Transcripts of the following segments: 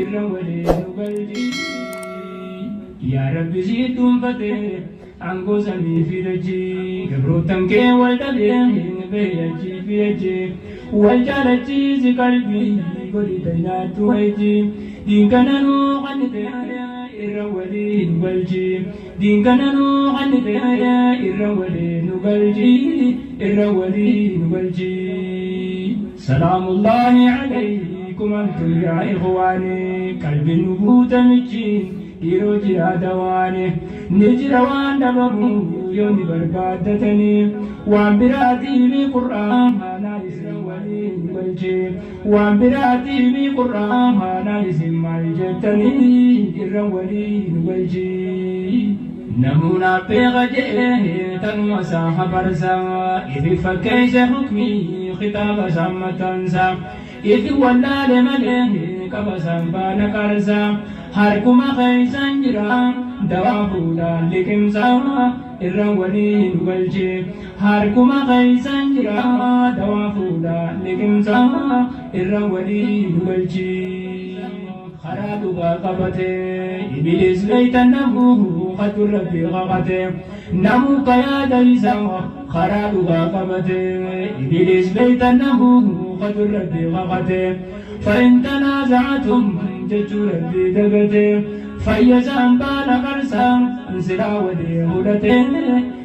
الرولي نقلجي يا رب زيدهم فتح عنقو سمي في رجي قبرو تنكي والدبين بيجي في رجي والجالجي زي قلبي قولي تيناتو هيجي دين كانانو قنتي الرولي نقلجي دين كانانو قنتي الرولي نقلجي الرولي نقلجي سلام الله عليكم أنتم يا إخواني قلبي نبوت مجين يروجي هدواني نجر وان دبمو يوني بربادتني وان براتي بي قرآن هانا يسر ولي نقلجي وان براتي بي قرآن هانا يسر مالجتني الرولي نقلجي نمونا بيغجئ تنوسا حبرسا إذ فكيش حكمي خطاب سمتنسا إذ ولا لملئ كبسا بانكرسا هركما خيسا جرا دوابودا لكمسا الرولي نقلجي هركما خيسا جرا دوابودا لكمسا الرولي نقلجي خرادوغا قبته إبليس ليت النمو قد ربي غقته نمو قيادة يسوى خرادوغا قبته إبليس ليت النمو قد ربي غقته فإن تنازعتم جج ربي دقته فيزان بانا قرسا انسلا ولي هدته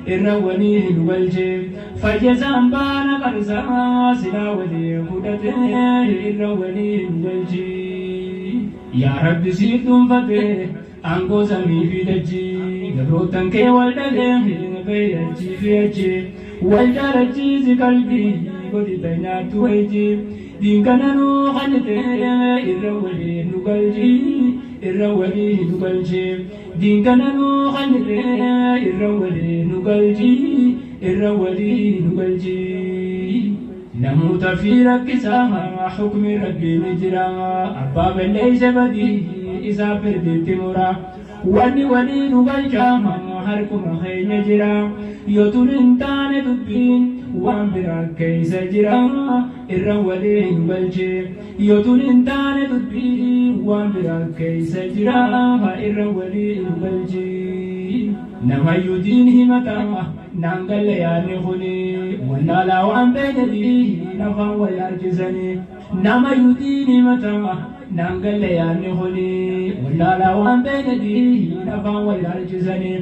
الرولي نقلجي فيزان بانا قرسا انسلا ولي هدته الرولي نقلجي يا رب سيدهم فتح عنقو سمي في دجي قبرو تنكي والدلين بيجي في أجي والجارجي زي قلبي قولي تيناتو هيجي دين كانانو خنتي الرولي نقلجي الرولي نقلجي دين كانانو خنتي الرولي نقلجي الرولي نقلجي نموت في ركسا حكم ربي نجرا أباب ليس بدي إذا بردت مرا وني وني نقلجا هركم خين جرا يطول انتان دبين وان برا كيس جرا الرولي نقلجي يطول انتان دبين وان برا كيس جرا الرولي نقلجي نما يدين همتا نانقل ياني خلي ولا لا وان بين دي نفا ويرجزني نما يدين همتا نانقل ياني خلي ولا لا وان بين دي نفا ويرجزني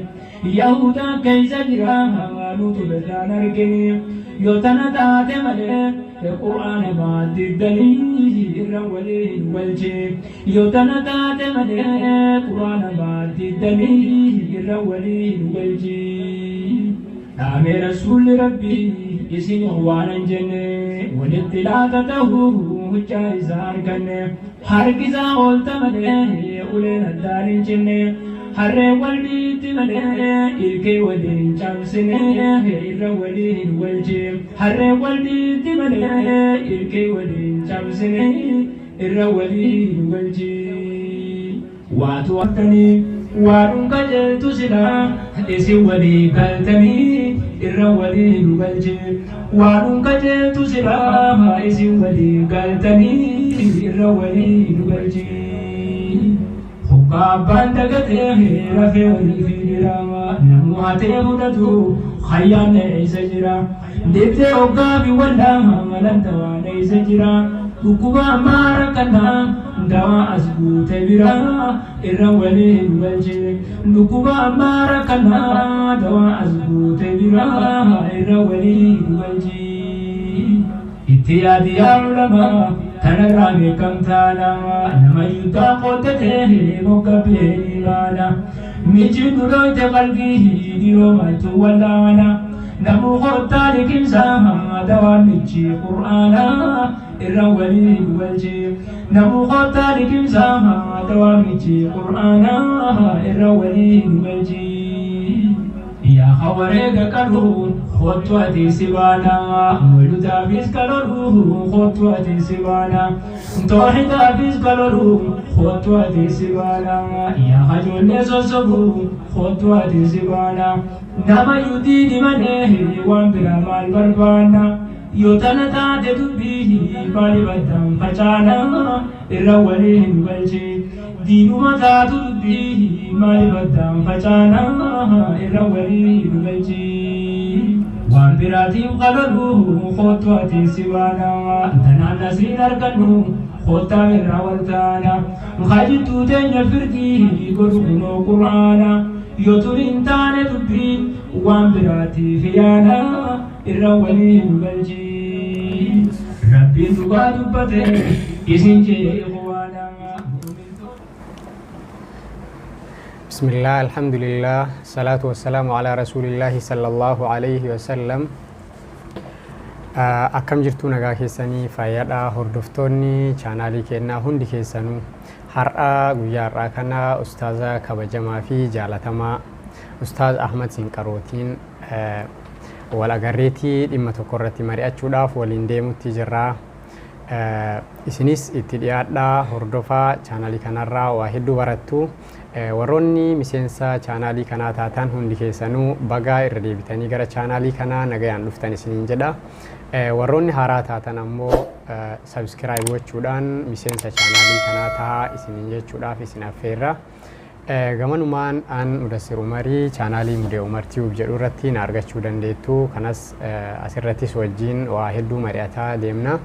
يهودا كيس جرا نوت بلان ركني يوتنا تاتي ملي القرآن ما تدني الرولي والجي يوتنا تاتي ملي القرآن ما تدني الرولي والجي نعم رسول ربي اسم اخوانا جنة والاطلاعته جائزة اركنة حرقزا قلت ملي اولين الدار جنة harree walitti malee ilkee waliin cabsinee irra waliin waljee harree walitti malee ilkee waliin cabsinee irra waliin waljee waatu akkanii waadhuun qajeeltu silaa isin walii galtanii irra waliin waljee waadhuun qajeeltu silaa isin walii galtanii irra waliin waljee Kaabaan dagatee rafee walii fi diraama namuu hatee mudatu khayyaan eessa jira deebtee hoggaa fi waldaa malan tawaan eessa jira dhukkuba maara kanaa dawaa as guute bira irra waliin galchee dhukkuba maara kanaa dawaa as guute bira irra waliin galchee itti yaadi yaa ulamaa تنرى بكم تانا نما يتاقوت تهي مقبلي بانا مجد رويت قلبي ديو ما تولانا نمو خطالي كمساها دوامجي قرآنا الرولي والجي نمو خطالي كمساها دوامجي قرآنا الرولي والجي يا خبرك كرون خطوتي سبانا ولدا فيس كلورو خطوتي سبانا توحيدا فيس كلورو خطوتي سبانا يا خجول نسوسبو خطوتي سبانا نما يديني منه وان بلا مال بربانا يوتنا تاتي تبيه بالي بدم فجانا الرولين والجي دينو متى تبيه بالي بدم فجانا الرولين والجي وان براتي قلبه خطواتي سوانا انتنا نسين اركنو خطا من راولتانا خاجتو تنيا فردي قرقنو قرآنا يوترين تاني تبين وان براتي فيانا الرولين والجي ربي تقاد بته إسنجي إخوانا. بسم الله الحمد لله الصلاة والسلام على رسول الله صلى الله عليه وسلم. أكم جرتو نجا كيساني فايدا هردفتوني channelي كنا هندي كيسانو هرأ غيارا كنا أستاذة كبجما في جالتما أستاذ أحمد سنكروتين والأجريتي لما تقررتي مريء شوداف والإنديمو تجرا إسنيس اتدياد لا هردفا channelي كنا را واحد براتو warroonni miseensa chaanaalii kanaa taatan hundi keessanuu bagaa irra deebitanii gara chaanaalii kanaa nagayaan dhuftan isiniin jedha. Warroonni haaraa taatan ammoo subscribe gochuudhaan miseensa chaanaalii kanaa ta'a isiniin jechuudhaaf isin affeerra. Gamanumaan an Mudassir Umarii chaanaalii Mudee Umar Tube jedhu irratti na argachuu dandeettu. Kanas asirrattis wajjin waa hedduu mari'ataa deemna.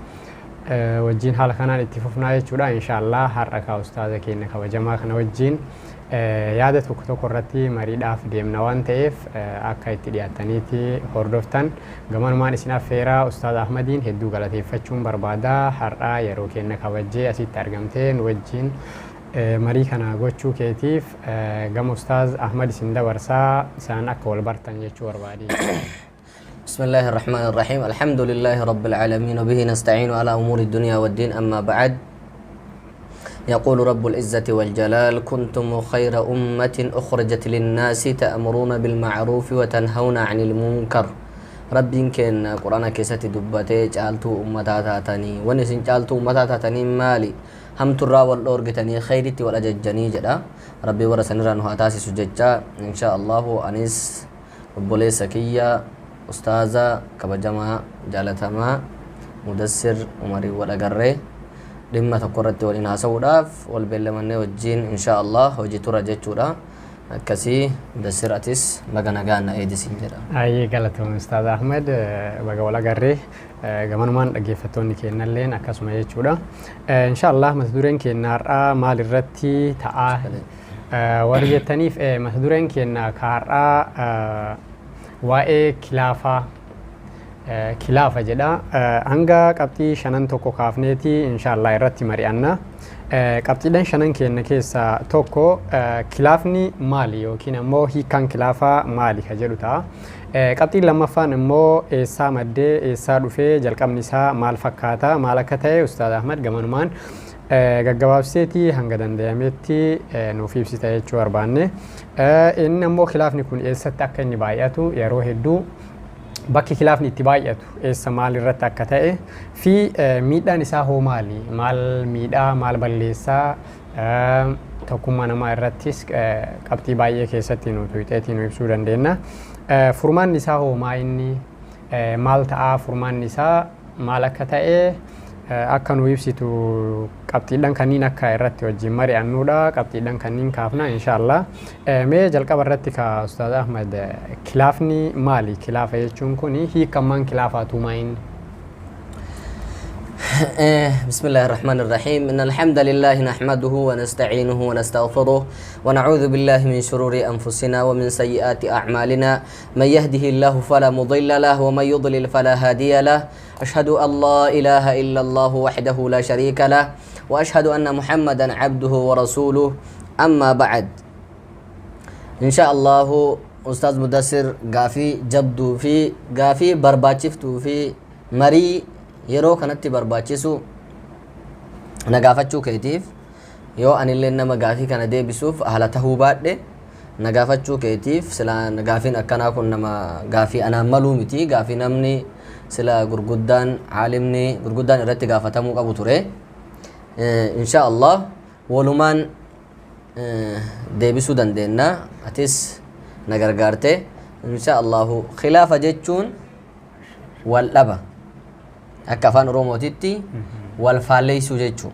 wajjin haala kanaan itti fufnaa jechuudha. Inshallah har'a ka ustaaza keenya kabajamaa kana wajjin yaada tokko tokko irratti mariidhaaf deemna waan ta'eef akka itti dhiyaataniiti hordoftan gamanumaan isin affeeraa Ustaaz Ahmadiin hedduu galateeffachuun barbaada. Har'a yeroo keenya kabajee asitti argamteen wajjin marii kana gochuu keetiif gama Ustaaz Ahmad isin dabarsaa isaan akka wal bartan jechuu barbaadi. بسم الله الرحمن الرحيم الحمد لله رب العالمين وبه نستعين على أمور الدنيا والدين أما بعد يقول رب العزة والجلال كنتم خير أمة أخرجت للناس تأمرون بالمعروف وتنهون عن المنكر رب كن قرآن كيسة دبته جعلتو أمتاتاتني ونسن جعلتو أمتاتاتني مالي هم ترى والأورجتني خيرتي والأججني جدا ربي ورسني رانو هاتاسي سججا إن شاء الله أنيس بولي سكية أستاذة كبجما جالتما مدسر عمري والأجرة لما تقررت والإناث وداف والبلمنة والجين إن شاء الله وجيت رجعت شورا كسي مدسر أتيس بجانا جانا إيدسين جرا. أي قالتهم أستاذ أحمد بجا والأجرة كمان من أجيفتوني كنا لين أكاسم يجت شورا إن شاء الله مثدورين كنا رأى مال الرتي تاع ورجتني في مثدورين كنا كارا waa'ee kilaafa jedha. Hanga qabxii shanan tokko kaafneeti inshallah irratti mari'anna. Qabxiidhaan shanan keenya keessaa tokko kilaafni maali yookiin ammoo hiikaan kilaafaa maali ka jedhu ta'a. Qabxiin lammaffaan immoo eessaa maddee eessaa dhufee jalqabni isaa maal fakkaata maal akka ta'e Ustaaz Ahmad gamanumaan gaggabaabseeti hanga dandayametti nuuf ibsita jechuu barbaanne. Inni ammoo kilaafni kun eessatti akka inni baay'atu yeroo hedduu bakki kilaafni itti baay'atu eessa maal irratti akka ta'e fi miidhaan isaa hoo maali maal miidhaa maal balleessaa tokkummaa namaa irrattis qabxii baay'ee keessatti nu tuqxeetii nu ibsuu dandeenya. Furmaanni isaa hoo maa inni maal ta'a furmaanni isaa maal akka ta'e akka nu ibsitu qabxiidhaan kanniin akka irratti wajjin mari'annuudha. Qabxiidhaan kanniin kaafna inshallah. Mee jalqaba irratti ka Ustaaz Ahmad kilaafni maali? Kilaafa jechuun kuni hiikammaan kilaafaatu maayini? بسم الله الرحمن الرحيم إن الحمد لله نحمده ونستعينه ونستغفره ونعوذ بالله من شرور أنفسنا ومن سيئات أعمالنا من يهده الله فلا مضل له ومن يضلل فلا هادي له أشهد أن لا إله إلا الله وحده لا شريك له وأشهد أن محمدا عبده ورسوله أما بعد إن شاء الله أستاذ مدسر قافي جبدو في قافي برباتشفتو في مري yeroo kanatti barbaachisu nagaafachuu keetiif yoo anillee nama gaafii kana deebisuuf haala tahuu baadhe nagaafachuu keetiif sila gaafiin akkanaa kun nama gaafii anaan maluu miti gaafii namni sila gurguddaan caalimni gurguddaan irratti gaafatamuu qabu ture. Insha Allah walumaan deebisuu dandeenya atis nagargaarte insha Allahu khilaafa jechuun wal dhaba akka afaan oromootitti wal faalleessuu jechuu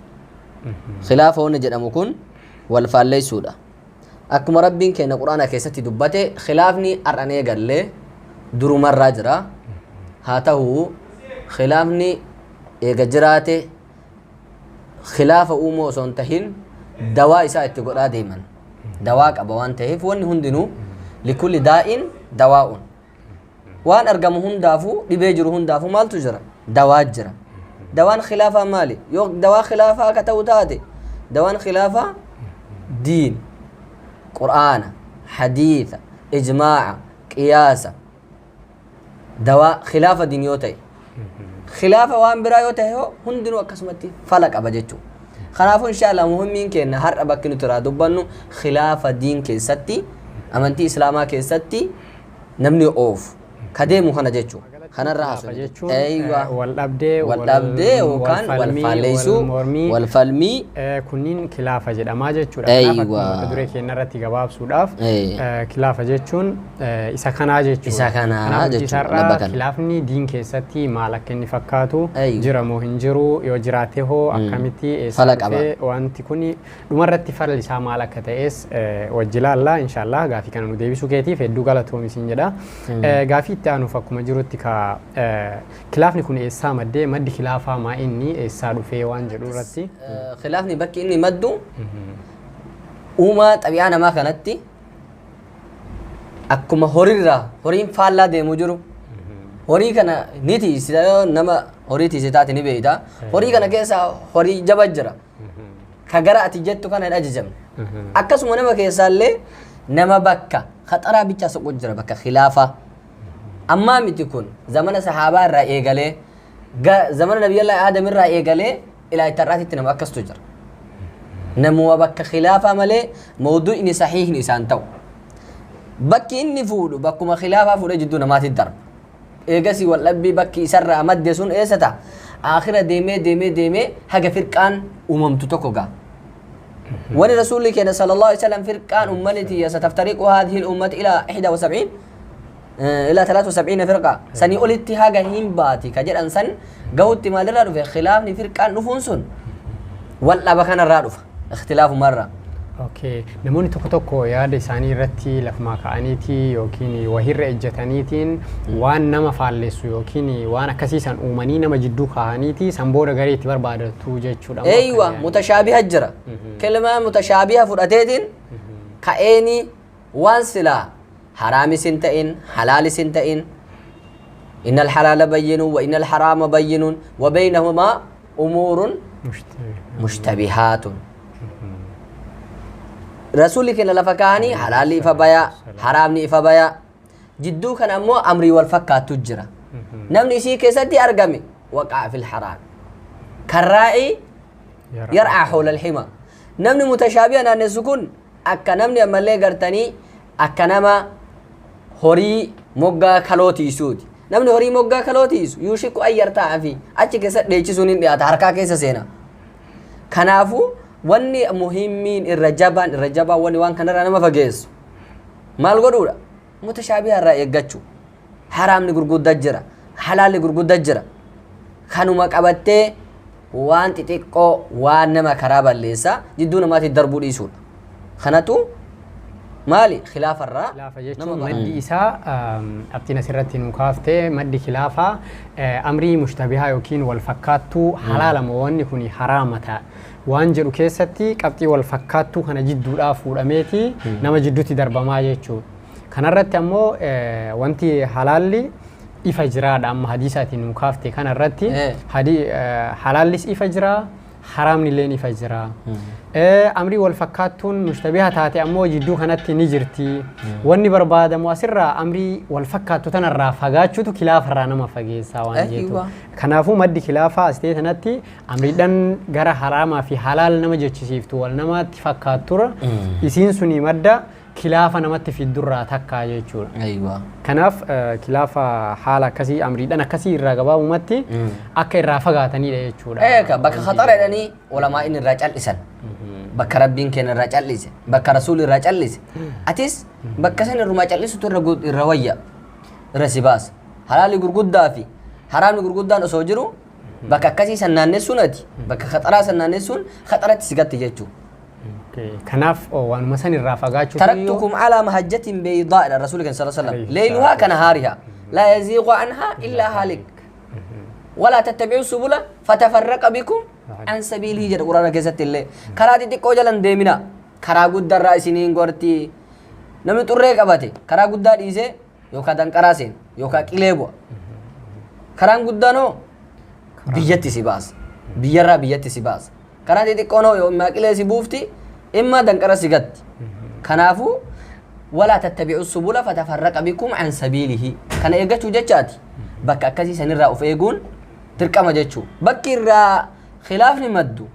khilaafa wanni jedhamu kun wal faalleessuudha akkuma rabbiin keenya quraana keessatti dubbate khilaafni ar'anee gallee durumarraa jira haa ta'u khilaafni eega jiraate khilaafa uumuu osoo hin tahin dawaa isaa itti godhaa deeman dawaa qaba waan ta'eef wanni hundinuu likulli daa'in dawaa'un waan argamu hundaafuu dhibee jiru hundaafuu maaltu jira dawaa jira dawaan khilaafaa maali yoo dawaa khilaafaa akka ta'u taate dawaan khilaafaa diin qur'aana hadiitha ijmaa'a qiyaasa dawaa khilaafa diin yoo ta'e khilaafa waan biraa yoo ta'e hundinuu akkasumatti fala qaba jechuu kanaafuu inshaAllah muhimmiin keenya har'a bakki nuti irraa dubbannu khilaafa diin keessatti amantii islaamaa keessatti namni oofu kadeemu kana jechuu kanarraa haasofna aywa waldhabdee yookaan walfaalleessuu walfalmii kunniin khilaafa jedhamaa jechuudha kanaaf mata duree keenya irratti gabaabsuudhaaf khilaafa jechuun isa kanaa jechuudha khilaafni diin keessatti maal akka inni fakkaatu jira moo hin jiru yoo jiraate hoo akkamitti eessa dhufee wanti kun dhumarratti falli isaa maal akka ta'es wajji ilaalla inshallah gaafii kana nu deebisuu keetiif hedduu galatoomisin jedha gaafii itti aanuuf akkuma jirutti ka khilaafni kun eessaa maddee maddi khilaafaa maa inni eessaa dhufee waan jedhu irratti khilaafni bakki inni maddu uumaa xabi'aa namaa kanatti akkuma horiin faallaa deemu jiru horii kana ni tiisita yoo nama horii tiise taate ni beeyta horii kana keessa horii jaba jira ka gara ati jettu kana hin ajajamne akkasuma nama keessaallee nama bakka khaxaraa bichaa soqu jira bakka khilaafaa amma miti kun zamana sahaabaa irraa eegalee zamana nabiyallaahi aadam irraa eegalee ilaa itti nama akkastu jira namuma bakka khilaafaa malee mawduu'ni sahiihni isaan ta'u bakki inni fuudhu bakkuma khilaafaa fuudhee jidduu namaatti darba eegasii waldhabbii bakki isarraa madde sun eessa ta'a aakhira deemee haga firqaan uumamtu tokko ga'a wani rasuulli keenya sallallahu alaihi wasallam firqaan ummaniti sataftariqu hadhihi al-ummati ila 71 إلى 73 فرقة سني قلت هاجا هين باتي كجر أنسان قوت ما لرا في خلاف فرقة نفونسون ولا بكنا الرادف اختلاف مرة اوكي نموني توكو يا دي ساني رتي لفما كانيتي يوكيني وهير اجتانيتين وان نما فالسو يوكيني وانا كسيسان اوماني نما جدو كانيتي سامبورا غريتي برباد توجچو ايوه متشابهه جرا كلمه متشابهه فراتين كايني وان سلا حرام سنتين حلال سنتين إن الحلال بين وإن الحرام بين وبينهما أمور مشتبهات رسولك إن لفكاني حلال فبيا حرام فبيا جدو كان أمو أمري والفكات تجرى نمني شيء كسدي أرقمي وقع في الحرام كالرائي يرعى حول الحمى نمني متشابه أن السكون أكا نمني أما اللي قرتني أكا نما horii moggaa kalootiisuuti namni horii moggaa kalootiisu yuushiku ayyartaa fi achi keessa dheechisuun hin dhiyaata harkaa keessa seena kanaafuu wanni muhimmiin irra jabaan wanni waan kanarraa nama fageessu maal godhuudha mutashaabiha irraa eeggachuu haraamni gurguddaa jira halaalli gurguddaa jira kanuma qabattee waan xixiqqoo waan nama karaa balleessa jidduu namaatti darbuu dhiisuudha kanatu مالي خلاف الراء خلاف جيتشو مدي إساء أبتنا سرتين مكافته مدي خلافة أمري مشتبهة يوكين والفكاتو حلال مواني كوني حرامتا وانجلو كيستي كابتي والفكاتو كان جدو الأفور أميتي نما جدو تدرب ما جيتشو كان الرت أمو وانتي حلالي إفجراد أما حديثاتين مكافته كان الرت حلاليس إفجرا حرام نلين إفجرا أمري والفكاتون مشتبهة تاتي أمو جدو كانت نجرتي واني برباد مواسرة أمري والفكاتو تنرى فقاتشو تو خلاف رانا ما فقيسا وانجيتو كنافو مدي خلافة استيت نتي أمري دان غرا حراما في حلال نما جتشيفتو والنما تفكاتور يسين سني مدى خلافة نمت في الدرة تكا جيتشور أيوة كناف خلافة حالة كسي أمري دانا كسي الرقبة ومتي أكا الرافقاتني جيتشور إيه بك خطر يعني علماء إن الرجال إسان بك ربين كان الرجال ليس بك رسول الرجال ليس أتيس بك سن الرجال ليس ترجود الروية رسباس حلال يقرقود دافي حرام يقرقود دان أسوجرو bakka akkasii san naannessuunati bakka khaxaraa san naannessuun khaxaratti sigatti jechuu kanaaf waanuma san irraa fagaachuu taraktukum ala mahajjatin baydaa rasuuli kan sallallahu alaihi wasallam layluha kana hariha la yaziqu anha illa halik ولا تتبعوا السبل فتفرق بكم عن سبيله جد قرآن كيسات الله كراتي تقو جلن ديمنا كرا قد در رأسينين قرتي نمي تريك أباتي كرا قد در إيسي يوكا دنكراسين يوكا كيليبو كران قد دانو بيجتي سيباس بيجرى بيجتي سيباس كراتي تقو نو يوم ما كيلي سيبوفتي إما دنكراسي قد كنافو ولا تتبعوا السبل فتفرق بكم عن سبيله كان إيجاتو جاتي بكا كذي سنرى أفيقون تركما جتشو بكير خلاف مدو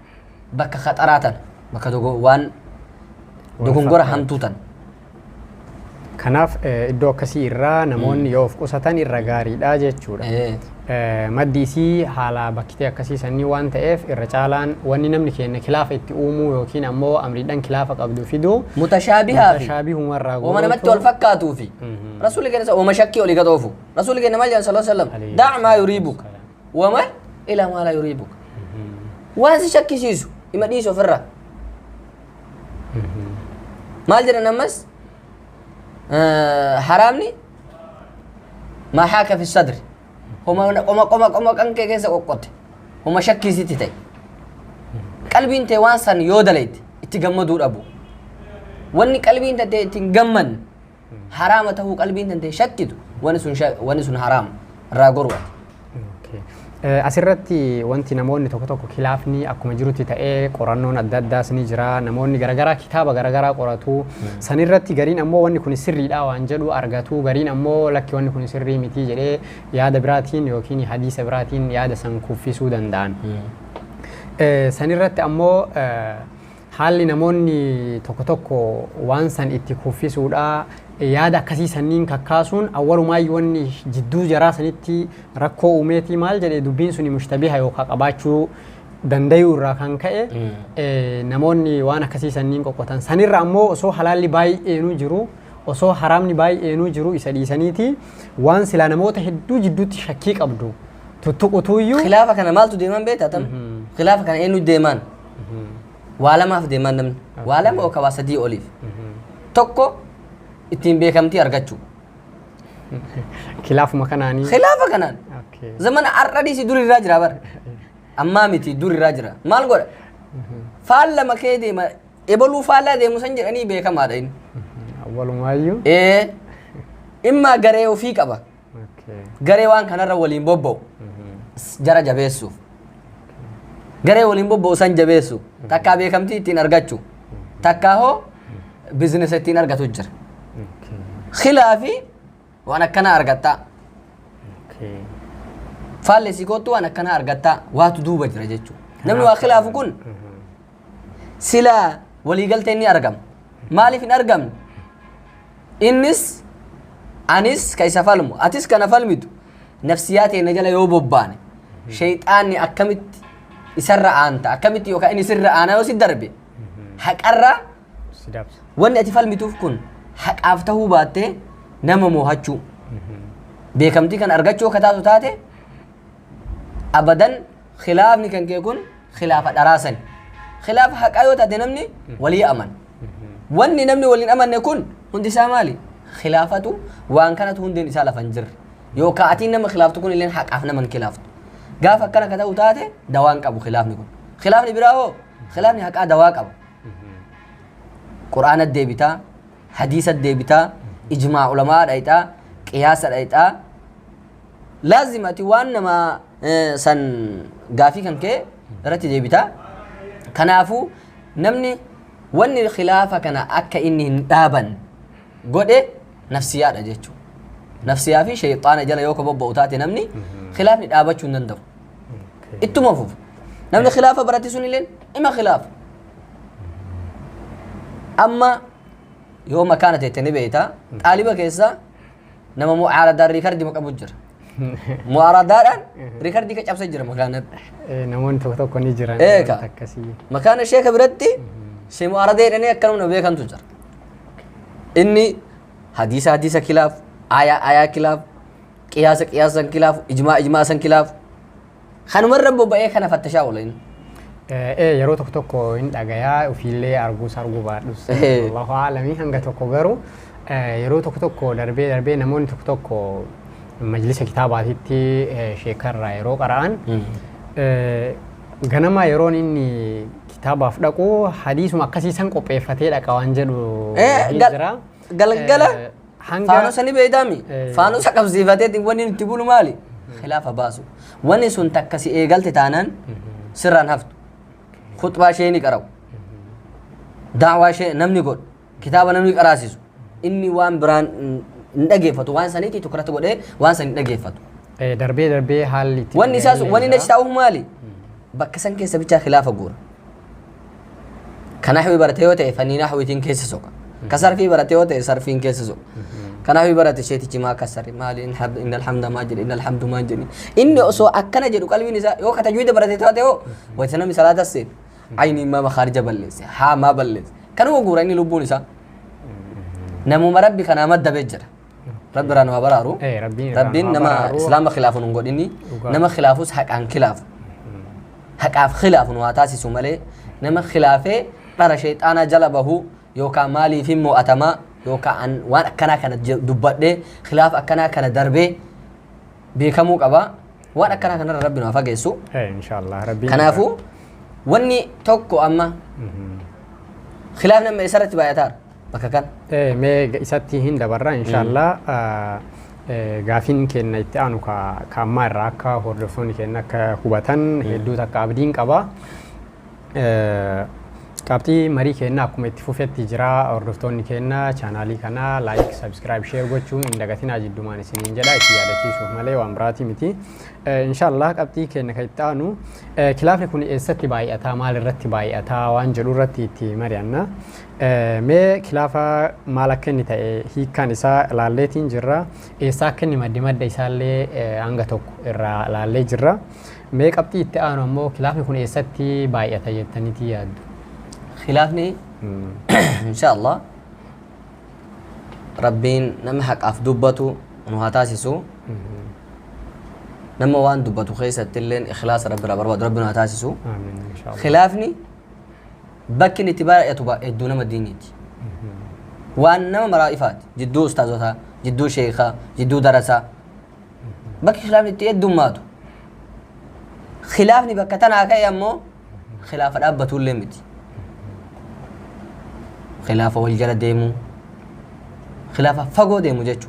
بكا خطراتا بكا دوغوان دوغونغورا همتوتا kanaaf iddoo akkasii irraa namoonni yoo of qusatan irra gaariidha jechuudha. Maddiisii haala bakkitee akkasii sanii waan ta'eef irra caalaan wanni namni keenya kilaafa itti uumuu yookiin ammoo amriidhaan kilaafa qabdu fiduu mutashaabihummarraa gootoo namatti wal fakkaatuu fi rasuulli keenya ooma shakkii olii gadoofu rasuulli keenya maal jedhan sallallahu alaihi wasallam daa' maa yuriibuka wamal ilaa maa laa yuriibuka waan si shakkisiisu ima dhiisu ofirraa maal jedhan ammas حرامني ما حاك في الصدر هما كان كيسا قوقت هما شكي سيتي قلبي انت وانسان يودليت اتغمدوا ابو وني قلبي انت تنغمن حرامته قلبي انت شكيت ونسن حرام راغوروا asirratti wanti namoonni tokko tokko kilaafni akkuma jirutti ta'ee qorannoon adda addaas ni jira namoonni garagaraa kitaaba garagaraa qoratu sanirratti gariin ammoo wanni kun sirriidha waan jedhu argatu gariin ammoo lakki wanni kun sirrii miti jedhee yaada biraatiin yookiin hadiisa biraatiin yaada san kuffisuu danda'an sanirratti ammoo haalli namoonni tokko tokko waan san itti kuffisuudha yaada akkasii sanniin kakkaasuun awwalumaayyuu wanni jidduu jaraa sanitti rakkoo uumeetii maal jedhee dubbiin suni mushtabiha yookaan qabaachuu dandayuu irraa kan ka'e namoonni waan akkasii sanniin qoqqotan sanirra ammoo osoo halaalli baay'eenuu jiru osoo haraamni baay'eenuu jiru isa dhiisaniiti waan silaa namoota hedduu jidduutti shakkii qabdu tuttuqutuuyyuu khilaafa kana maaltu deeman beektaa tam khilaafa kana eenyu deeman waa lamaaf deeman namni waa lama yookaan waa sadii oliif tokko ittiin beekamtii argachuu khilaafuma kanaanii khilaafa kanaan zamana arradhiisi dur irraa jira bar ammaa miti dur irraa jira maal godha faalla makee deema ebaluu faallaa deemu san jedhanii beekamaadha inni awwalumaayyuu immaa garee ofii qaba garee waan kanarra waliin bobba'u jara jabeessuuf garee waliin bobba'u san jabeessu takkaa beekamtii ittiin argachuu takkaa hoo biizinesa ittiin argatu jira خلافي وانا كنا ارغتا فالسي كوتو وانا كنا ارغتا واتو دوبا جرا جچو نمني وا خلاف كون سلا ولي قلتني ارغم مالي فين ارغم انس انس كيس فلمو اتس كان فلميتو نفسياتي نجلا يوبوبان شيطاني اكمت يسرع انت اكمت يوكا اني سر انا وسي دربي حقرا سدابس وني اتي فلميتو كون حق أفتحه باتة نما موهاتشو بيكمتي كان أرجعشو كتاتو تاتة أبداً خلاف نكن كيكون خلاف دراسن خلاف حق أيوة تاتة نمني ولي أمن وني نمني ولي أمن نكون هندي سامالي خلافته وان كانت هندي نسالة فنجر يو كاتين نما خلاف تكون اللي حق أفنى من خلافته قاف كان كتاتو تاتة دوان كابو خلاف نكون خلاف نبراهو خلاف نحق دوان كابو قرآن الدبيتا حديث الدبيتا إجماع علماء دايتا قياس دايتا لازم أتوان ما سن غافي كان كي رتي دبيتا كنافو نمني وني الخلافة كان أكا إني دابن قد نفسيات أجيتشو نفسيات في شيطان جل يوكا بوبا وتاتي نمني خلاف ندابتشو نندو إتو مفوف نمني خلافة براتي سوني لين إما خلاف أما يوم كانت يتنبيتا طالبة كيسا نما معارضة ريكاردي مقبول جر معارضة ريكاردي كجاب سجر مكانت نمون توتو كوني جران مكان الشيخ بردي شي معارضة إني أكلم نبيه كان تجر إني حديث خلاف آية خلاف قياس خلاف إجماع خلاف خانومر ربو بأي كان فتشا ولين yeroo tokko tokko hin dhagayaa ofiillee arguus arguu baadhus Allahu aalami hanga tokko garuu yeroo tokko tokko darbee namoonni tokko tokko majlisa kitaabaatitti sheekarraa yeroo qara'an ganama yeroon inni kitaabaaf dhaqu hadiisuma akkasiisan qopheeffatee dhaqa waan jedhu jira galgala faanusa ni beedami faanusa qabsiifatee wanni nuti bulu maali khilaafa baasu wanni sun takkasi eegalte taanaan sirraan haftu khutbaa shee ni qaraw daawaa shee namni godhu kitaaba namni qaraasisu inni waan biraan ndageeffatu waan saniiti tukrata godhee waan san ndageeffatu darbee haalli wanni isaas wanni nashtaa'u maali bakka san keessa bicha khilaafa guura kana hawi baratee yoo ta'e fanniina hawiitiin keessa soqa ka sarfii baratee yoo ta'e sarfiin keessa soqa kana hawi barate sheetichi maa kasari maali inna alhamda ma jedhi inna alhamdu ma jedhi inni osoo akkana jedhu qalbiin isaa yoo ka tajwiida baratee taate yoo wayta namni salaata seen ayni ma kharija balleesse haa ma balleesse kana guura inni lubbuun isaa namuma rabbi kana madda bejjara rabbi raan wa baraaru rabbiin nama islaama khilaafuun hin godhini nama khilaafus haqaan khilaafu haqaaf khilaafun waa taasisu malee nama khilaafee dhara shayxaana jala bahu yookaan maaliif hin mo'atamaa yookaan waan akkanaa kana dubbadhee khilaaf akkanaa kana darbee beekamuu qaba waan akkanaa kanarra rabbi nu fageessu inshallah rabbi kanaafu wanni tokko amma khilaaf nama isarratti baay'ataar bakka kan mee isatti hin dabarra inshallah gaafin kenna itti aanu ka ammaa irraa akka hordoftoonni kenna akka hubatan hedduu takka abdiin qaba qabxii marii kenna akkuma itti fufetti jira hordoftoonni kenna chaanaalii kana like subscribe share gochuun hin dagatinaa jiddumaan isiniin jedha itti yaadachiisuuf malee waan biraati miti inshallah qabxii kenna kan itti aanu khilaafni kun eessatti baay'ataa maal irratti baay'ataa waan jedhu irratti itti mari'anna mee khilaafa maal akka inni ta'e hiikkaan isaa ilaalleetiin jirra eessaa akka inni madda isaallee hanga tokko irraa ilaallee jirra mee qabxii itti aanu ammoo khilaafni kun eessatti baay'ata jettaniiti yaaddu خلافني إن شاء الله ربين نما حق أفدبتو ونهاتاسسو نما وان دبتو خيسة تلين إخلاص ربنا هاتاسسو خلافني بكن اتباع يتبع الدون مدينيتي وان نما مرائفات جدو استاذوها جدو شيخة جدو درسة بكي خلافني تيدو ماتو خلافني بكتنا كي يمو خلاف الأبتو الليمتي خلافة والجلد ديمو خلافة فقو ديمو جيتشو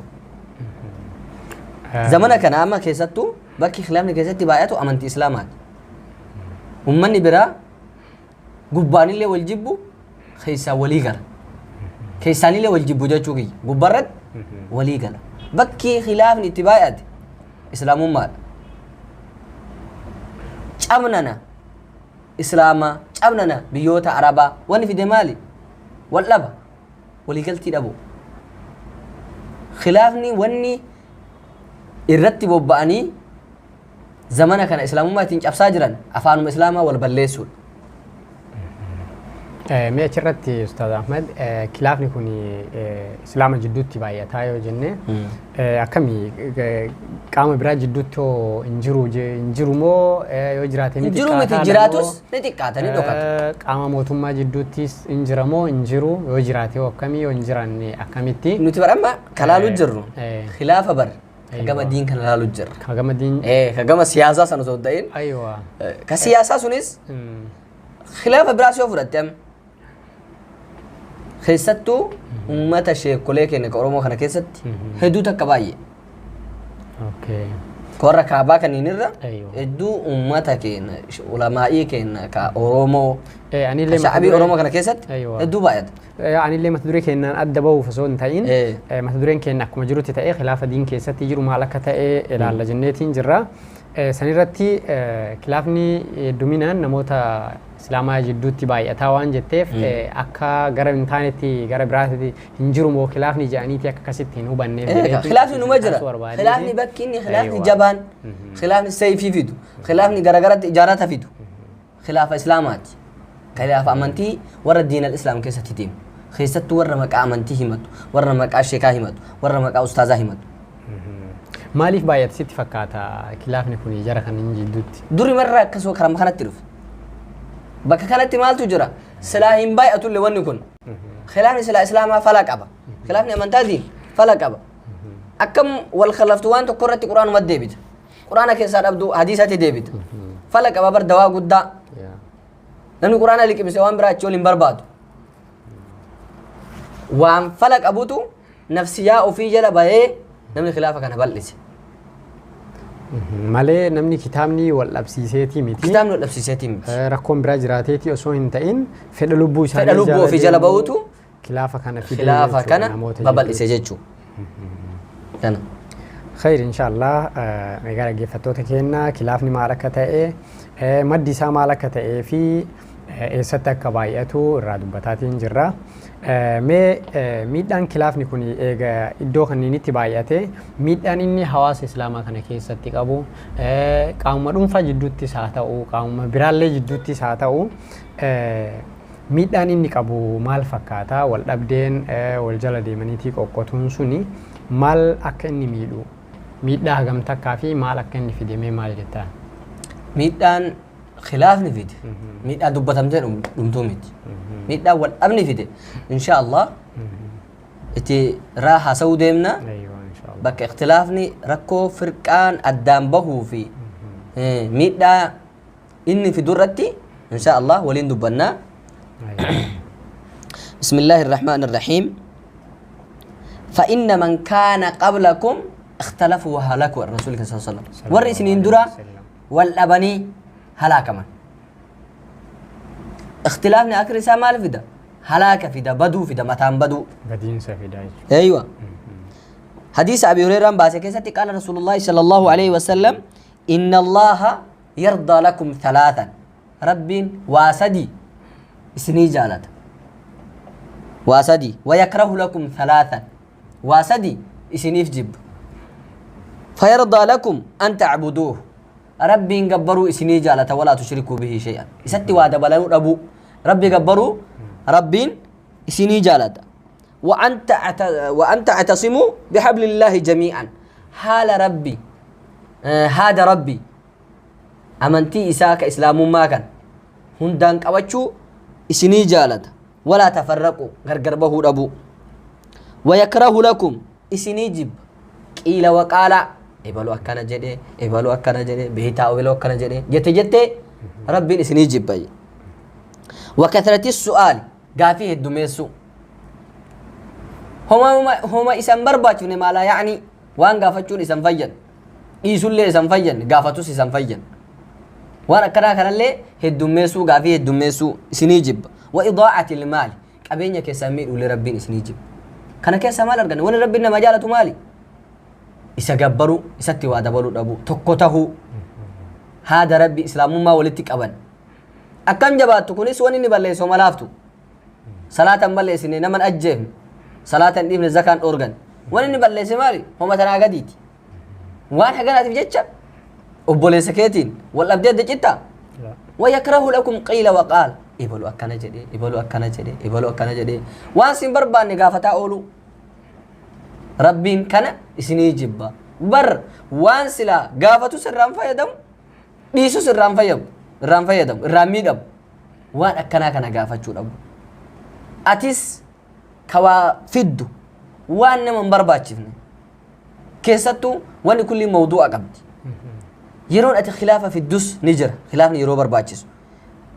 زمانا كان أما كيستو بكي خلافني كيستي باياتو أمانتي إسلامات ومني برا قباني اللي والجبو خيسا وليقر كيساني اللي والجبو جيتشو كي قبرد وليقر بكي خلافني اتبايات إسلام مال شامننا إسلاما شامننا بيوتا عربا واني في دمالي واللبا ولي قلتي دبو خلافني وني الرتب وباني زمانك كان اسلام ما تنج افساجرا افانم اسلاما والبليسول مي اچرتي استاذ احمد خلافني كوني اسلام جدوتي بايتا يو جنة اكمي قام برا جدوتو انجرو مو يو جراتي انجرو متي جراتوس نتيقاتني دوكات قام موتما جدوتيس انجرمو انجرو يو جراتي وكمي يو انجراني اكميتي نتي برما كلالو جرو خلافه بر كما دين كلالو جر كما دين كما سياسه سنو سودين ايوه كسياسه سنس خلافه براسو فرتم خيستو أمتا شيكولي كيني كورومو خانا كيست هدو تكباية اوكي كورا كابا كان ينرى ايوه هدو أمتا كينا علمائي كينا كأورومو يعني اللي شعبي أورومو خانا كيست ايوه هدو بايد يعني اللي مثدوري كينا أدبو فسون تاين مثدورين كينا كما جروتي تاي خلافة دين كيست يجرو مالكة تاي إلى الجنة جرا سنيرتي خلافني دومينان نموتا إسلاما جدوتي باي أتاوان جتف أكا غرب إنتانتي غرب براتي هنجرو مو خلافني جانيتي أكا كسيتين هو بني خلافني نمجرة خلافني بكيني خلافني جبان خلافني سيفي فيدو خلافني غرغرة إجارات فيدو خلاف إسلامات خلاف أمانتي ورا الدين الإسلام كيسة تيم خيست ورا مكا أمانتي همت ورا مكا شيكا همت ورا مكا أستاذة همت maaliif baay'ate sitti fakkaata khilaafni kun jara kan hin jidduutti duri marra akkasoo karam kanatti dhufe bakka kanatti maaltu jira silaa hin baay'atullee wanni kun khilaafni silaa islaamaa fala qaba khilaafni amantaatiin fala qaba akkam wal khallaftu waan tokko irratti quraanuma deebita quraana keessaa dhabdu hadiisatti deebita fala qaba bar dawaa guddaa namni quraana liqimse waan biraa achi ol hin barbaadu waan fala qabutu nafsiyaa ofii jala bahee namni khilaafa kana bal'ise malee namni kitaabni wal dhabsiiseetii miti kitaabni wal dhabsiiseetii miti rakkoon biraa jiraateetii osoo hin ta'in fedha lubbuu isaanii fedha lubbuu ofii jala bahutu khilaafa kana fidee khilaafa kana babal'ise jechuu kana خير إن شاء الله مجال جفتوت كنا خلافني معركة تأي مدي سا معركة تأي في ستة كباياتو رادو بتاتين جرا ميدان خلافني كوني إيجا إدو خنيني تباياته ميدان إني حواس إسلام كنا كي ستة كابو كأم مدون فجدوتي ساعته أو كأم برالة جدوتي ساعته أو ميدان إني كابو مال فكاتا والأبدين والجلدي منيتي كوكوتون سوني مال أكني ميلو ميدا هجم تكافي مال أكني في دمي مال جتا ميدان خلاف نفيد ميدا دبتهم ده دمتوميت ميدا والأمن فيد إن شاء الله إتي راح سودمنا أيوة إن شاء الله بك اختلافني ركو فرقان الدم بهو في ميدا إني في درتي إن شاء الله ولين دبنا بسم الله الرحمن الرحيم فإن من كان قبلكم اختلفوا وهلكوا الرسول صلى الله عليه وسلم والرئيسين درا والأبني هلاك من اختلافنا أكثر سامال فيدا هلاك فيدا بدو فيدا متان بدو بدين سفيدا أيوة حديث أبي هريرة باسكيسة قال رسول الله صلى الله عليه وسلم إن الله يرضى لكم ثلاثا رب واسدي اسني جالت واسدي ويكره لكم ثلاثا واسدي اسنيف جب فيرضى لكم أن تعبدوه ربي قبروا اسني جالة ولا تشركوا به شيئا ستي وعد بلانو أبو ربي قبروا ربي اسني جالة وأن تعتصموا بحبل الله جميعا حال ربي هذا ربي أمنتي إساك إسلام ما كان هندان قوتشو اسني جالة ولا تفرقوا غرغربه أبو ويكره لكم اسني جب قيل وقال إبالو أكنا جدي إبالو أكنا جدي بهتا أولو أكنا جدي جت ربي اسني جب وكثرة السؤال قافيه الدميسو هما اسم برباچون ما لا يعني وان قافتشون اسم فيجن إيسول لي اسم فيجن قافتوس اسم فيجن وانا كنا اللي الدميسو قافيه الدميسو اسني جب وإضاعة المال قبينيا كسامي ولربي اسني جب كان كيسا مال أرغن وانا ربنا مجالة مالي إسا قبرو إسا تيواد بلو أبو تقوته هذا ربي إسلام ما ولدتك أبن أكم جبات تكونيس واني نبالي سوما لافتو صلاة مبالي سنين نمن أجيهم صلاة ابن الزكاة أورغن واني نبالي سمالي هما تناقديت وان حقنا تفجتش أبولي سكيتين والأبديت دجتا ويكره لكم قيل وقال إبالو أكنا جدي إبالو أكنا جدي إبالو أكنا جدي وان سنبربان نقافتا أولو ربين كان اسني جبا بر وان سلا قافتو سرام فيدم ديسو سرام فيدم راميدم وان أكنا كان قافتشو أبو أتيس كوا فيدو وان نمن برباتشفني كيستو وان كل موضوع قبض يرون أتي خلافة في الدس نجر خلافني يرو برباتشس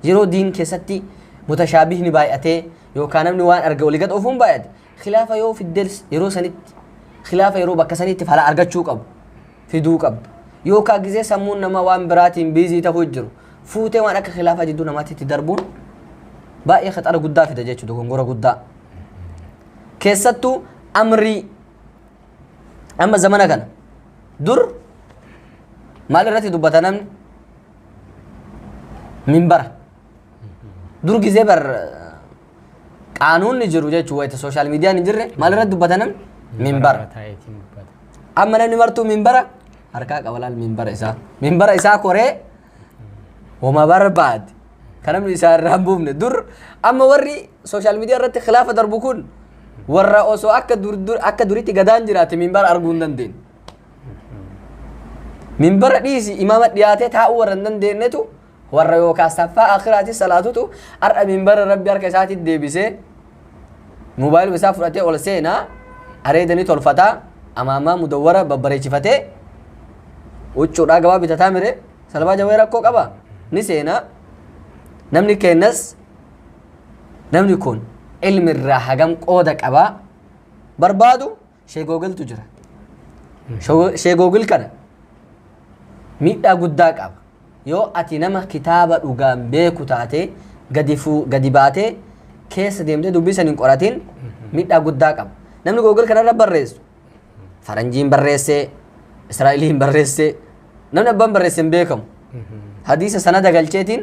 يرو دين كيستي متشابه نبايئته يو كان من وان أرجو لقد أفهم بايد خلافة يو في الدرس يرو سنت خلافة يرو بكسنت فلا أرجع شوك أب في دوك أب يو كاجزء سمون نما وان براتين بيزي تفجرو فوتة وانا كخلافة جدو نما تتدربون باقي خطر قدا في دجاج شو دكون غورا قدا كيستو أمري أما زمانه كان دور مال راتي دوبتنا منبر دور جزء بر قانون نجرو جاي شوية السوشيال ميديا نجرة مال رات دوبتنا منبر أما أنا نمرتو منبر هركا قبل منبر إسا كوري وما برباد كلام إسا رامبومن دور أما وري سوشيال ميديا رات خلافة دربكون ورا أوسو أكا دوريتي قدان جراتي منبر أرجون دين minbara dhiisi imaama dhiyaatee taa'uu warra hin dandeenyetu warra yookaan saffaa akhiraati salaatutu har'a minbara rabbi harka isaatti deebisee moobaayilii isaa fudhatee ol seenaa areedanii tolfataa amaamaa mudawwara babbareechifatee huccuudhaa gabaa bitataa mire salphaa jawwee rakkoo qaba ni seenaa namni kennas namni kun ilmi irraa hagam qooda qabaa barbaadu sheegoogiltu jira sheegoogil kana miidhaa guddaa qaba yoo ati nama kitaaba dhugaan beeku taate gadi baatee keessa deemtee dubbisan hin qoratin miidhaa guddaa qaba namni googil kanarra barreessu faranjiin barreessee israa'eliin barreessee namni abbaan barreesse hin beekamu hadiisa sanada galcheetiin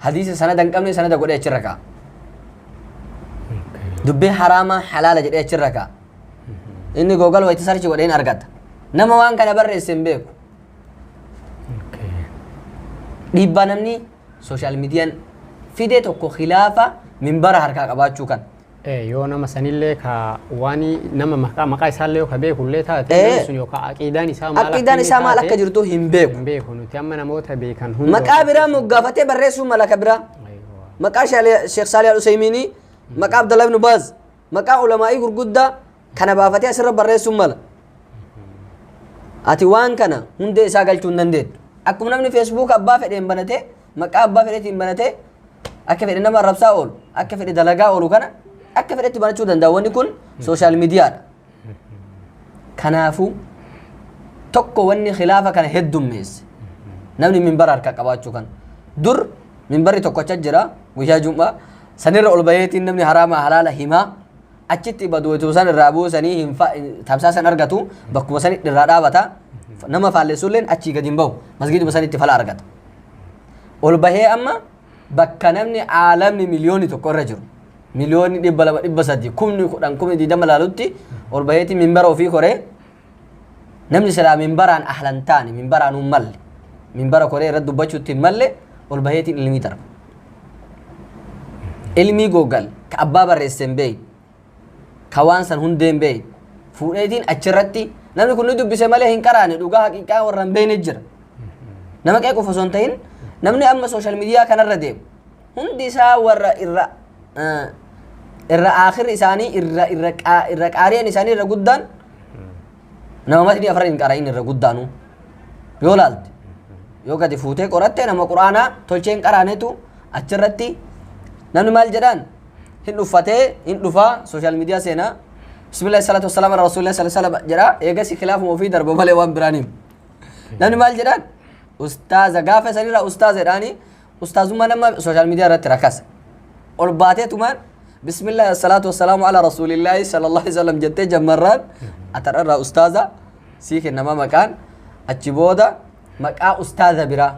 hadiisa sanada hin qabne sanada godhee achirra kaa'a dubbii haraamaa halaala jedhee achirra kaa'a inni googil wayitti sarchi godheen argata nama waan kana barreesse hin beeku dhiibbaa namni sooshaal miidiyaan fide tokko khilaafa minbara harkaa qabaachuu kan yoo nama sanillee ka waan nama maqaa isaallee yoo ka beekullee taate sun yookaan aqiidaan isaa maal akka jirtu hin beeku nuti amma namoota beekan hunda maqaa biraa moggaafatee barreessuu mala ka biraa maqaa Sheekh Saalih Al-Useymiinii maqaa Abdallah ibn Baaz maqaa ulamaa'ii gurguddaa kana baafatee asirra barreessuu mala ati waan kana hundee isaa galchuu hin dandeettu akkuma namni feesbuuk abbaa fedheen banatee maqaa abbaa fedheetiin banatee akka fedhe nama arrabsaa oolu akka fedhe dalagaa oolu kana akka fedhetti banachuu danda'a wanni kun sooshaal miidiyaadha kanaafuu tokko wanni khilaafa kana heddummeesse namni minbara harkaa qabaachuu kan dur minbarri tokko achi jira guyyaa jum'aa sanirra ol baheetiin namni haraama halaala himaa achitti baduutu san irraa buusanii tamsaasan argatu bakkuma san irraa dhaabata nama faalleessulleen achii gadi hin bahu masgiiduma sanitti fala argata ol bahee amma bakka namni aalamni miliyooni tokko irra jiru miliyooni 200 300 kumni 10 kumni 20 laalutti ol baheeti minbara ofii koree namni silaa minbaraan ahlan taani minbaraan malle minbara koree irratti dubbachuutti hin malle ol baheeti ilmii darba ilmii googal ka abbaa barreesseen beey ka waan san hundeen beey fuudheetiin achirratti namni kun ni dubbise malee hin qaraane dhugaa haqiiqaa warra hin beeyne jira nama qeequ osoo hin ta'in namni amma sooshaal miidiyaa kanarra deemu hundi isaa warra irra aakhir isaanii irra qaariyan isaanii irra guddaan nama masdii afran hin qara'in irra guddaanu yoo laalte yoo gadi fuutee qoratte nama quraanaa tolchee hin qaraanetu achirratti namni maal jedhaan hin dhuffatee hin dhufaa sooshaal miidiyaa seenaa bismillahi salaatu wassalaam ala rasuulillah sallallahu alaihi wasallam jedhaa eegasi khilaafuma ofii darba malee waan biraaniim namni maal jedhaan ustaaza gaafa sanirraa ustaaza jedhaanii ustaazummaa nama sooshaal miidiyaa irratti rakkasa ol baatee tumaan bismillahi salaatu wassalaamu ala rasuulillahi sallallahu alaihi wasallam jettee jammarraan atararraa ustaaza sii kennamaa maqaan achi booda maqaa ustaaza biraa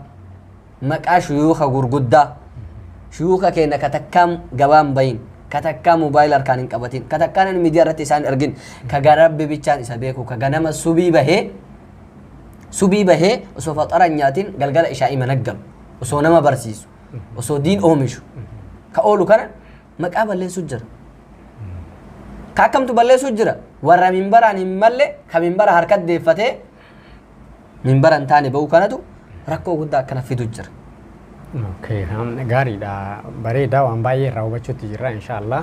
maqaa shuyuuka gurguddaa shuyuuka keenya katakkaam gabaan bayin katakkaa moobaayil harkaan hin qabatin katakkaa namni miidiyaa irratti isaan argin ka garabbi bichaan isa beeku ka ganama subii bahee osoo faxaran nyaatin galgala ishaa'ii managgalu osoo nama barsiisu osoo diin oomishu ka oolu kana maqaa balleessu jira ka akkamtu balleessu jira warra minbaraan hin malle ka minbara harkat deeffatee minbara hin taane ba'u kanatu rakkoo guddaa akkana fidu jira gaariidha bareedaa waan baay'ee irraa hubachuutti jirra inshaallah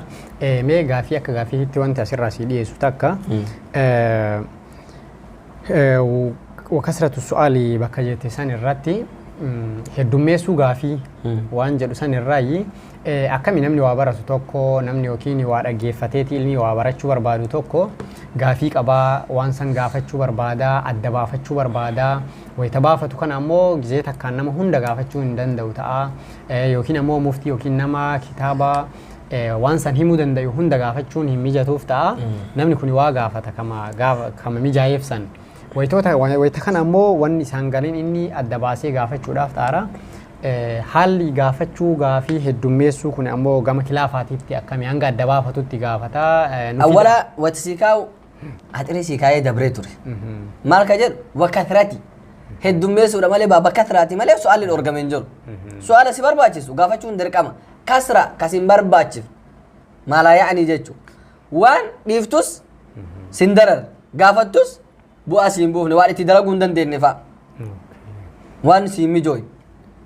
mee gaafii akka gaafiitti wanti asirraa sii dhiyeessu takka wakasratu su'aalii bakka jette san irratti heddummeessuu gaafii waan jedhu san irraayi akkami namni waa baratu tokko namni yookiin waa dhaggeeffateeti ilmi waa barachuu barbaadu tokko gaafii qabaa waan san gaafachuu barbaadaa adda baafachuu barbaadaa wayita baafatu kana ammoo gizee takkaan nama hunda gaafachuu hin danda'u ta'a yookiin ammoo muftii yookiin nama kitaaba waan san himuu danda'u hunda gaafachuun hin mijatuuf ta'a namni kun waa gaafata kama mijaayeef san wayita kana ammoo wanni isaan galiin inni adda baasee gaafachuudhaaf ta'ara haalli gaafachuu gaafii heddummeessuu kun ammoo gama kilaafaatiitti akkami hanga adda baafatutti gaafata awwala wati siikaa'u haxiri siikaa'ee dabree ture maal ka jedhu wakatrati heddummeessuudha malee baaba katraati malee su'aalli dhorgame hin jiru su'aala si barbaachisu gaafachuun dirqama kasra kasin barbaachif maalaa yaa'anii jechuudha waan dhiiftus sin darar gaafattus bu'aa siin buufne waan itti dalaguu hin dandeenye fa'a waan si mijoy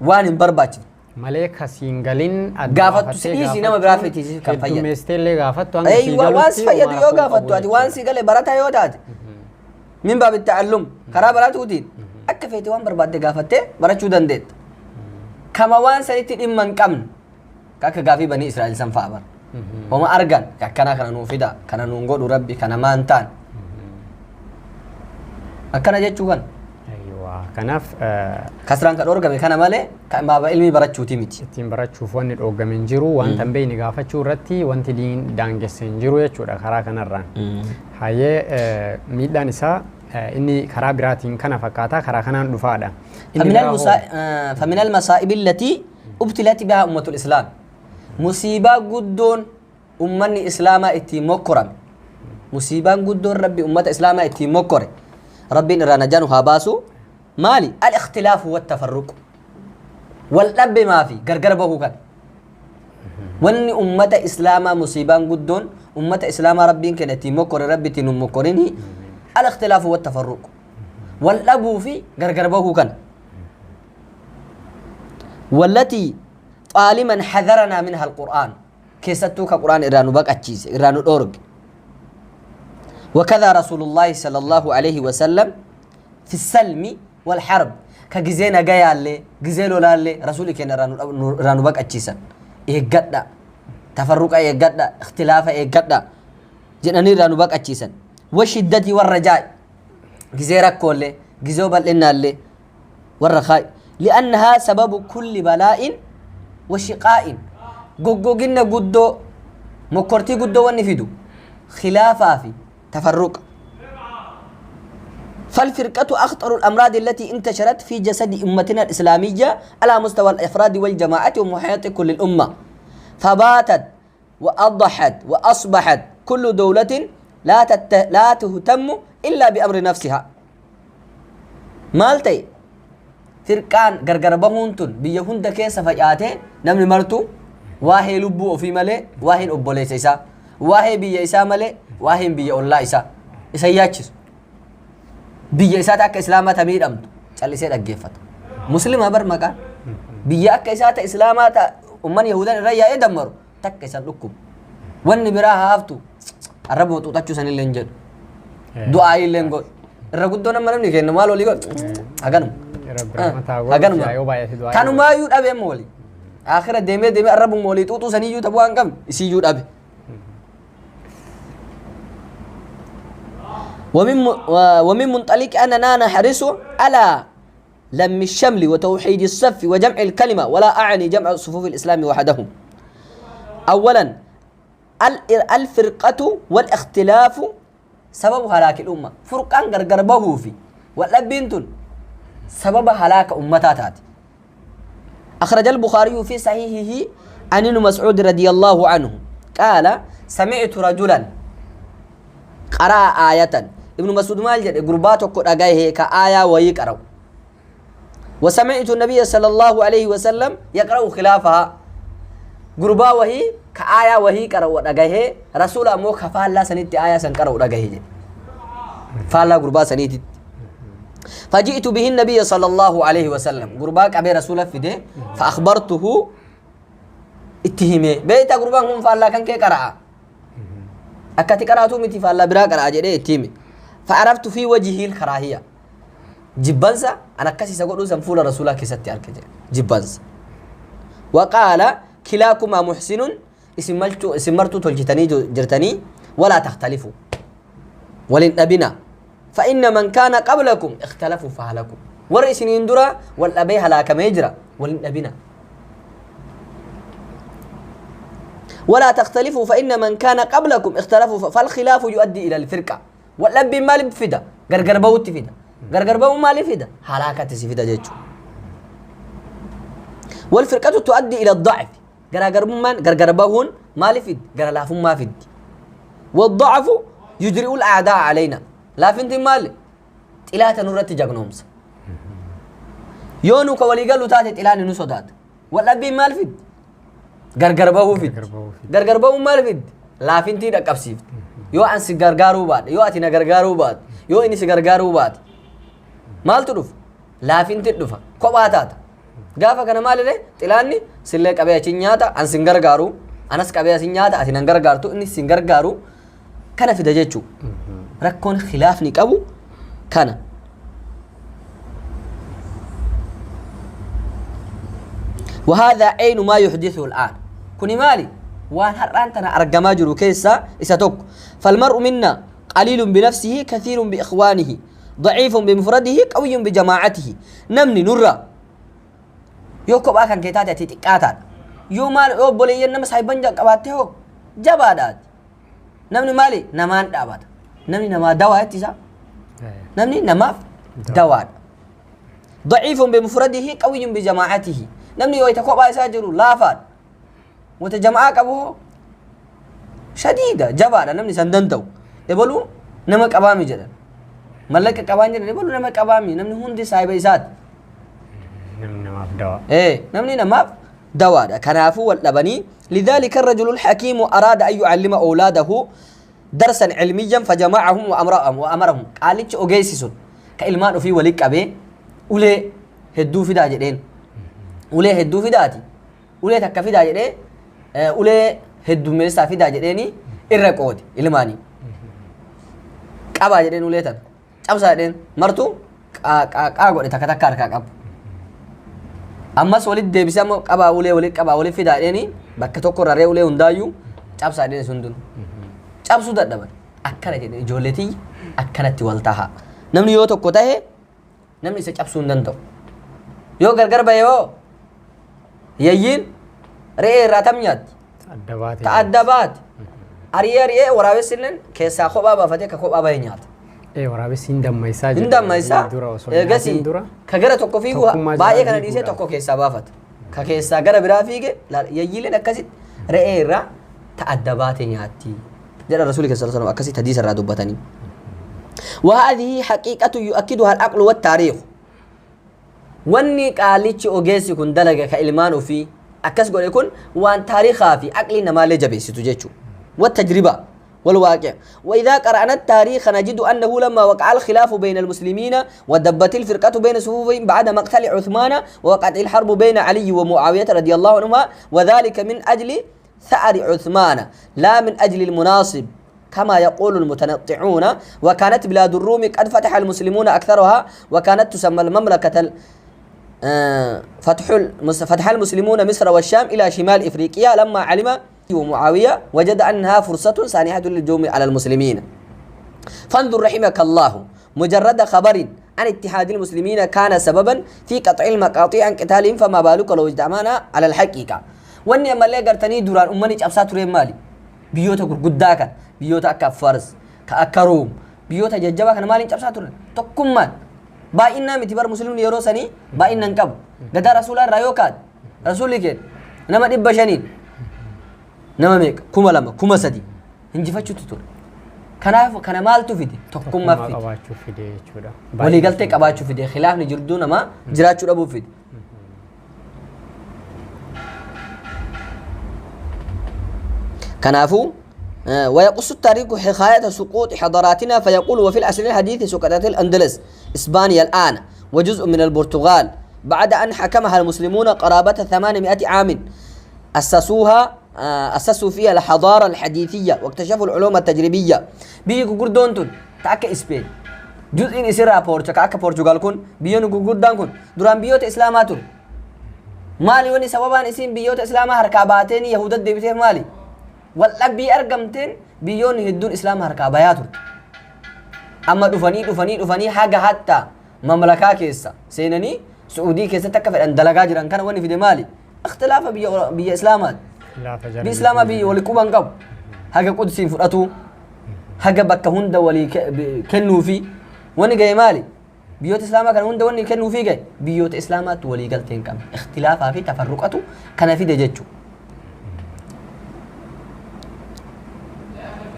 waan hin barbaachifne malee kasiin galin gaafattu siisi nama biraa fetiisi kan fayyadu heddumeessiteellee gaafattu hanga sii waan galutti si fayyadu yoo gaafattu ati waan si gale barataa yoo taate min baabi ta'allum karaa baratuutiin akka feete waan barbaadde gaafattee barachuu dandeetta kama waan sanitti dhimma hin qabne akka gaafii banii Israa'el san fa'a bara homa argan akkana kana nuu fida kana nuun godhu rabbi kana maan ta'an akkana jechuu kan kanaaf kasraan ka dhorgame kana malee kan baaba ilmi barachuuti miti ittiin barachuuf wanni dhoogame hin jiru wanta hin beekne gaafachuu irratti wanti daangesse hin jiru jechuudha karaa kanarraan hayyee miidhaan isaa inni karaa biraatiin kana fakkaata karaa kanaan dhufaadha فمن المصائب التي ابتلت بها أمة الإسلام مصيبة قدون أمة الإسلام اتي مكرم مصيبة قدون ربي أمة الإسلام اتي مكر ربي نرانا جانوها باسو مالي الاختلاف والتفرق والأب ما في غرغر بهو كان واني أمة إسلام مصيبة قدون أمة إسلام ربي كانت مكر ربي تنم مكريني الاختلاف والتفرق والأب في غرغر بهو كان والتي طالما حذرنا منها القرآن كيستوك القرآن إرانو بك أتشيز إرانو دورج وكذا رسول الله صلى الله عليه وسلم في السلم والحرب كجزينا جاي اللي جزيلو لالي رسولي كان إرانو بك أتشيسن إيه جدا تفرق إيه جدا اختلاف إيه جدا جناني إرانو بك أتشيسن والشدة والرجاء جزيرك كله جزوب لنا اللي والرخاء لأنها سبب كل بلاء وشقاء جوجوجنا جدو مكرتي جدو ونفيدو خلافا في تفرق فالفرقة أخطر الأمراض التي انتشرت في جسد أمتنا الإسلامية على مستوى الأفراد والجماعات ومحيط كل الأمة فباتت وأضحت وأصبحت كل دولة لا تهتم إلا بأمر نفسها مالتي فرقان غرغر بهونتون بيهون دكيس فجأته نمني مرتو واهي لبو في ملي واهي أبوليس إسا واهي بيا إسا ملي واهي بيا الله إسا إسا ياتشس بيا إسا تاك إسلامة تمير أمد قال إسا تقفت مسلم أبر مكان بيا أكا إسا تا إسلامة تا أمان يهودان الرأي يدمر تاك إسا لكم وان براها هافتو الرب وطوطاتشو سنين لنجل دعائي لنجل الرقود دونا منام نكين نمالو ليقول أغنم أغنم كانوا ما يود أبي مولي آخر ديمي الرب مولي توتو سنين يود أبوان كم إسي يود أبي ومن منطلق أننا نحرص على لم الشمل وتوحيد الصف وجمع الكلمة ولا أعني جمع صفوف الإسلام وحدهم أولا الفرقة والاختلاف سبب هلاك الأمة فرقان غرغر بهو في والأبينتون سبب هلاك أمتات أخرج البخاري في صحيحه عن ابن مسعود رضي الله عنه قال سمعت رجلا قرأ آية ابن مسعود مالجد قرباتو قد أغايه كآية ويقرأ وسمعت النبي صلى الله عليه وسلم يقرأ خلافها قربا وهي كآية وهي قرأ ودغايه رسول أمو كفالا سنيت آية سن قرأ ودغايه فالا قربا سنيت فجئت به النبي صلى الله عليه وسلم قربا كبير رسول فده فأخبرته اتهمه بيتا قربا هم فالا كان كي قرأ أكاتي قرأتو متي فالا برا قرأ جده اتهمه فعرفت في وجهه الكراهية جبانسا أنا كسي سقول سنفول رسولا كيستي أركجه جبانسا وقال كلاكما محسن اسمرتو تلجتني جرتني ولا تختلفوا ولن أبنا فإن من كان قبلكم اختلفوا فهلكوا ورئيسين درا والأبي هلاك ميجرا ولن أبنا ولا تختلفوا فإن من كان قبلكم اختلفوا فالخلاف يؤدي إلى الفرقة والأبي مال بفدا غرغر بوت فدا غرغر بو مال فدا هلاكة سفدا جيتشو والفرقة تؤدي إلى الضعف غرغر بهون مال فد غرلافون ما فد والضعف يجرئ الأعداء علينا لا فنت مال إلى تنورت جاغنومس يونو كولي قالوا تاتت إلى نسودات والأبي مال فد غرغر بهو فد غرغر بهو مال فد لا فنت دقبسيف يو أنسي غرغارو بعد يو أتينا غرغارو بعد يو إني سغرغارو بعد مال تدف لا فنت تدف كوباتات قافا كان مالي لي تلاني سلك أبي أشينياتا أن سنجر قارو أنا سكابي أشينياتا أتي نجر قارتو إني سنجر قارو كان في دجاجو ركون خلافني كابو كان وهذا عين ما يحدثه الآن كوني مالي وان هران تنا أرقما جرو كيسا إساتوك فالمرء منا قليل بنفسه كثير بإخوانه ضعيف بمفرده قوي بجماعته نمني نرى يوكو باكا كيتاتي تتكاتات يو مال يو بولي ينم سايبان جا قباته جبادات نمني مالي نمان دابات نمني نما دوا اتسا نمني نما دوا ضعيف بمفرده قوي بجماعته نمني ويتكو بايسا جرو لافات وتجمعك أبوه شديدة جبارة نمني سندنتو يقولوا نمك أبامي جدا ملك كباني يقولوا نمك أبامي نمني هندي سايبيسات نمني نماف دواء نمني نماف دواء كنافو واللبني لذلك الرجل الحكيم أراد أن يعلم أولاده درسا علميا فجمعهم وأمرهم قالتش أوجيسيسون كإلمان في وليك أبي أولي هدو في داجدين أولي هدو في داتي أولي تكا في داجدين أولي هدو ميسا في داجديني إرقود إلماني قابا جدين أولي تن أبسا جدين مرتو قاقود تكتكار كاقب أمس ولد دي بسامو قابا أولي في داجديني بكتوكو راري أولي هندايو أبسا جدين سندون أبسو دادبر أكنا جدين جولتي أكنا تيوالتاها نمني يو توكو تاهي نمني سيچ أبسو ندنتو يو غرغر بايو يين رئي راتميات تأدبات أريه ورابسلن كيسا خوبا بافتي كخوبا باينيات ورابس هندم ميسا هندم ميسا غسي كغرا توكو فيغو بايه كان ديسه توكو كيسا بافت ككيسا غرا برا فيغه لا ييلن اكسيت رئي را تأدبات نياتي جرى رسول الله صلى الله عليه وسلم اكسيت حديث را دبتني وهذه حقيقة يؤكدها العقل والتاريخ واني قاليتش اوغيسي كن دلغا كإلمان في أكس قول يكون وان تاريخها في عقلنا ما لجبه ستجيشو والتجربة والواقع وإذا قرأنا التاريخ نجد أنه لما وقع الخلاف بين المسلمين ودبت الفرقة بين صفوفهم بعد مقتل عثمان ووقعت الحرب بين علي ومعاوية رضي الله عنهما وذلك من أجل ثأر عثمان لا من أجل المناصب كما يقول المتنطعون وكانت بلاد الروم قد فتح المسلمون أكثرها وكانت تسمى المملكة فتح المسلمون مصر والشام إلى شمال إفريقيا لما علم ومعاوية وجد أنها فرصة سانحة للجوم على المسلمين فانظر رحمك الله مجرد خبر عن اتحاد المسلمين كان سببا في قطع المقاطع عن قتالهم فما بالك لو اجتمعنا على الحقيقة واني أما اللي قرتني دوران أماني أبسات ريم مالي بيوتا قداكا بيوتا أكا فرس كأكا روم بيوتا ججبا كان مالي أبسات ريم تقمان باإنا متبار مسلمون يروسني باإنا نكب قدا رسول الله رايوكاد رسول لكين نما دبشانين نما ميك كوما لما كوما سدي هنجفتشو تطور كنا مال تفيدي تقوم ما في ولي قلتك أباچو فيدي خلاف نجردو نما جراتشو أبو فيدي كنافو ويقص التاريخ حكاية سقوط حضاراتنا فيقول وفي العصر الحديث سقطت الأندلس إسبانيا الآن وجزء من البرتغال بعد أن حكمها المسلمون قرابة 800 عام أسسوا فيها الحضارة الحديثية واكتشفوا العلوم التجريبية بيجو قردونتون تأكا إسبين جزء إسرا كأكا برتغال كون بيونو قردان كون دران بيوت إسلاماتون مالي وني سببان اسم بيوت إسلام هركاباتين يهودة ديبتين مالي والأبي أرقمتين بيون هدون إسلام هركاباياتون أما دفني حاجة حتى مملكة كيسا سينني سعودي كيسا تكفل أن دلقا جران كان وني في دمالي اختلاف بي إسلامات بي إسلاما بي ولي كوبان قب حاجة قدسين فرأتو حاجة بكا هند ولي كنو في وني جاي مالي بيوت إسلاما كان هند وني كنو في جاي بيوت إسلامات ولي قلتين كم اختلافها في تفرقته كان في دجاجو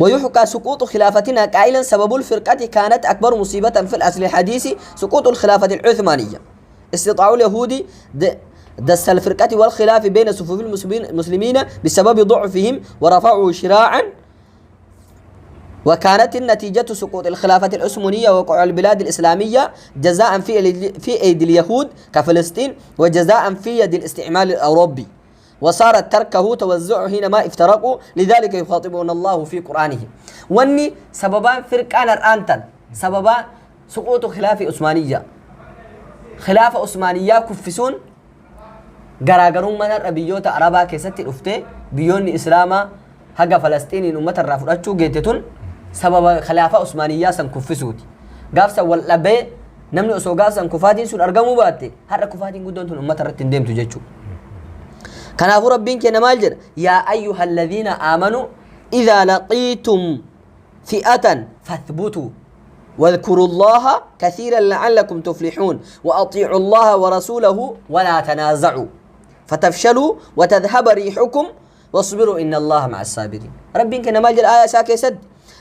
ويحكى سقوط خلافتنا قائلا سبب الفرقة كانت أكبر مصيبة في الأصل الحديث سقوط الخلافة العثمانية استطاع اليهود دس الفرقة والخلاف بين صفوف المسلمين بسبب ضعفهم ورفعوا شراعا ضد الإسلام وقد استطاعوا دس الفرقة والخلاف بين صفوف المسلمين بسبب ضعفهم ورفعوا شراعا ضد الإسلام وقد استطاعوا دس الفرقة والخلاف بين صفوف المسلمين بسبب ضعفهم وكانت النتيجة سقوط الخلافة العثمانية ووقوع البلاد الإسلامية جزاء في أيدي اليهود كفلسطين وجزاء في يد الاستعمار الأوروبي وصارت تركه توزعه حينما افترقوا لذلك يخاطبون الله في قرآنه واني سببان فرقان الآنتن سببا سقوط خلافة عثمانية خلافة عثمانية كفسون غراغرون من الربيوت عربا كيست الأفتي بيون إسلاما حق فلسطين أمة الرافضة جيتتون سبب خلافة عثمانية سن كفسوتي غافسا واللبي نمني أسو غافسا كفاتين سن أرقموا باتي هر كفاتين قدون تون أمة الرتين ديم تجيشو كان ربين كنا مالجر يا أيها الذين آمنوا إذا لقيتم فئة فاثبتوا واذكروا الله كثيرا لعلكم تفلحون وأطيعوا الله ورسوله ولا تنازعوا فتفشلوا وتذهب ريحكم واصبروا إن الله مع الصابرين ربين كنا مالجر آية ساكي سد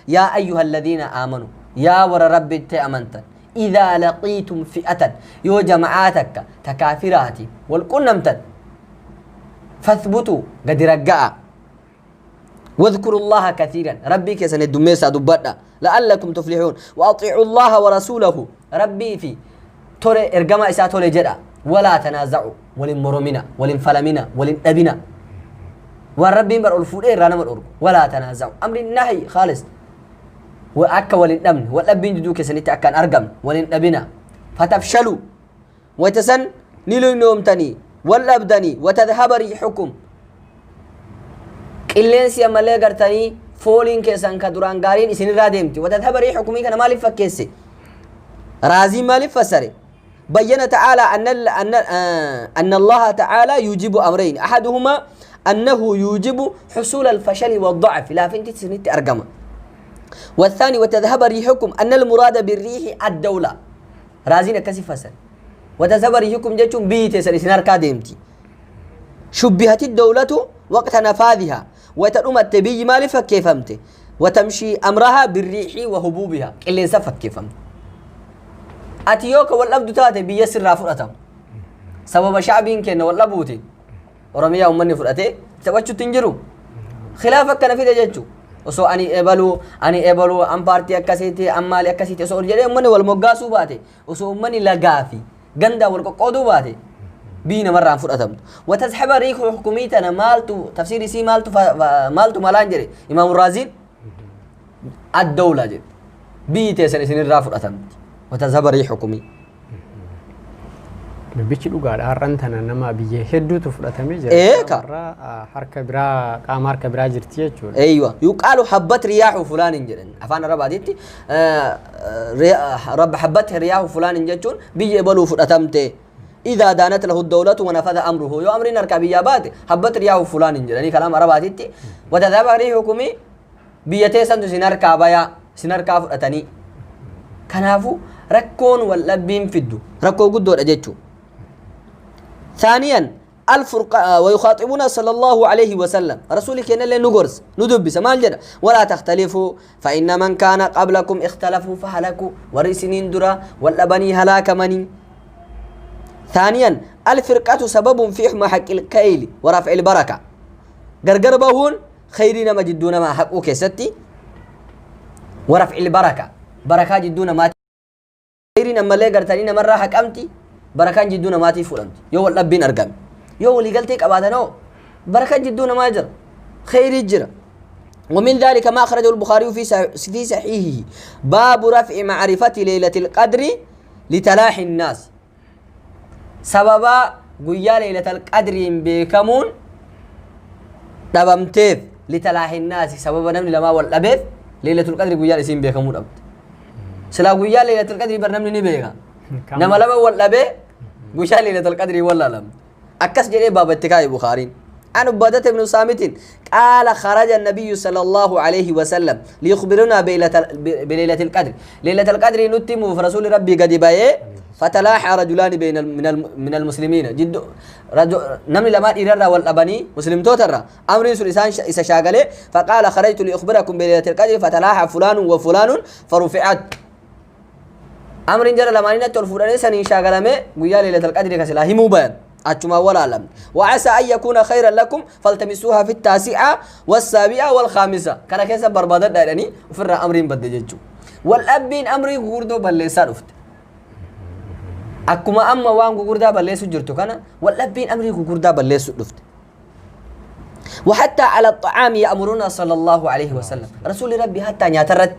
يا أيها الذين آمنوا يا ور ربي تأمنت إذا لقيتم فئة يو جماعاتك تكافراتي والقنمتن فاثبتوا قد رجع واذكروا الله كثيرا ربي كيسن الدميسة دبنا لعلكم تفلحون وأطيعوا الله ورسوله ربي في توري إرجما إسا توري جدا ولا تنازعوا ولن مرمنا ولن فلمنا ولن أبنا والربي بر الفؤاد رانا مرور ولا تنازعوا أمر النهي خالص وأكا ولن أمن والأبين جدو كيسن أكان أرجم ولن أبنا فتفشلوا وتسن نيلو نوم تاني والأبداني وتذهب ريحكم قلنسي أمالي قرتاني فولين كيسان كدوران غارين إسن رادمتي وتذهب ريحكم كان مالي فكيسي رازي مالي فسري بيّن تعالى أن الله تعالى يوجب أمرين أحدهما أنه يوجب حصول الفشل والضعف لا فين تسنيت أرقما والثاني وتذهب ريحكم أن المراد بالريح الدولة رازين كسي فسري وتذهب ريحكم جيتم بيتي سنسنار كادمتي شبهت الدولة وقت نفاذها وتنم التبي مالي فكيفمت وتمشي أمرها بالريح وهبوبها اللي سفك كيفمت أتيوك والأبد تاتي بيسر رافرتهم سبب شعبين كنا والأبوتي ورميا أمني فرأتي تبجو تنجرو خلافك كان في دجاجو وسو أني إبلو أم بارتي أكاسيتي أم مالي أكاسيتي وسو أرجلي أمني والمقاسو باتي وسو أمني لغافي غندا والقودو باتي بينا مرة فرأتهم وتسحب ريح حكوميتنا مالتو تفسيري سي مالتو مالانجري إمام الرازي الدولة جد بيتي سنسين الرافرأتهم وتذهب ريح حكومي بيجي لوجار أرنتنا نما بيجي هدو تفرطمي جرا إيه حركة برا كامار كبرا جرتيه شو أيوة يقال حبت رياح فلان جرن أفان رب عديتي رب حبت رياح فلان جرتون بيجي يبلو فرطمته إذا دانت له الدولة ونفذ أمره يو أمر نركبيابات حبت رياح فلان جرن كلام رب عديتي وتذهب ريح حكومي بيتي سند سنر كاف أتني كنافو ركون واللبين فدو ركو قدور أجتشو ثانيا الفرقة ويخاطبنا صلى الله عليه وسلم رسولك إن اللي نقرس ندب سمال جدا ولا تختلفوا فإن من كان قبلكم اختلفوا فهلكوا ورسنين درا واللبني هلاك مني ثانيا الفرقة سبب في حق الكيل ورفع البركة قرقر بهون خيرنا مجدون ما حقوك ستي ورفع البركة بركة جدون ما خيرنا أما لي قرتنين مرة حكمتي بركة جدون ما تفولمت يو اللبين أرقم يو اللي قلتك أبادنو بركة جدون ما جر خير الجرة ومن ذلك ما أخرجه البخاري في صحيحه باب رفع معرفة ليلة القدر لتلاحي الناس سببا قويا ليلة القدر بكمون دبمتيف لتلاحي الناس سببا نمني لما والأبيث ليلة القدر قويا لسين بكمون أبد سلا قويا ليلة القدر برنامج نبيها نما لما والأبي قويا ليلة القدر ولا لم أكس جري باب التكاي بخاري عن عبادة بن صامت قال خرج النبي صلى الله عليه وسلم ليخبرنا بليلة القدر ليلة القدر نتم فرسول ربي قد بايه فتلاحى رجلان من المسلمين جد نمي لما إرر والأبني مسلم توتر أمر سلسان إسا شاغله فقال خرجت لأخبركم بليلة القدر فتلاحى فلان وفلان فرفعت أمر جرى لما نتول فلان سنين شاغله مي قويا ليلة القدر كسلا همو بيان أجمع ولا لم وعسى أن يكون خيرا لكم فالتمسوها في التاسعة والسابعة والخامسة كان كيسا بربادة دارني وفر أمرين بدججو والأبين أمري غوردو بالليسان أفت أكما أما وان غوردا بالليسو جرتو كان والأبين أمري غوردا بالليسو أفت وحتى على الطعام يأمرنا صلى الله عليه وسلم رسول ربي حتى نياترت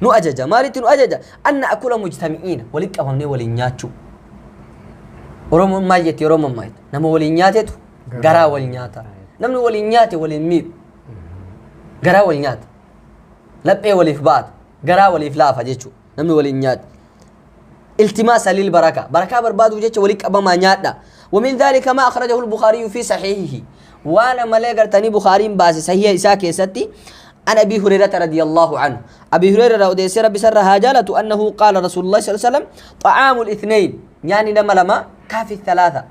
نؤجج مالت نؤجج أن أكل مجتمعين ولك أهمني ولنياتشو ورم ما يتي رم ما يت نما ولنياتو غرا ولنياتا نمن ولنياتي ولنميب غرا ولنيات لبئ ولفبات غرا ولفلاف جيتشو نمن ولنيات التماس للبركة بركة بربادو جيتشو ولك أبا ما نياتا ومن ذلك ما أخرجه البخاري في صحيحه وانا ملقر تاني بخاري باسي صحيح إساك يستي عن أبي هريرة رضي الله عنه أبي هريرة رضي سر بسر هاجالة أنه قال رسول الله صلى الله عليه وسلم طعام الاثنين يعني نما لما كافي الثلاثة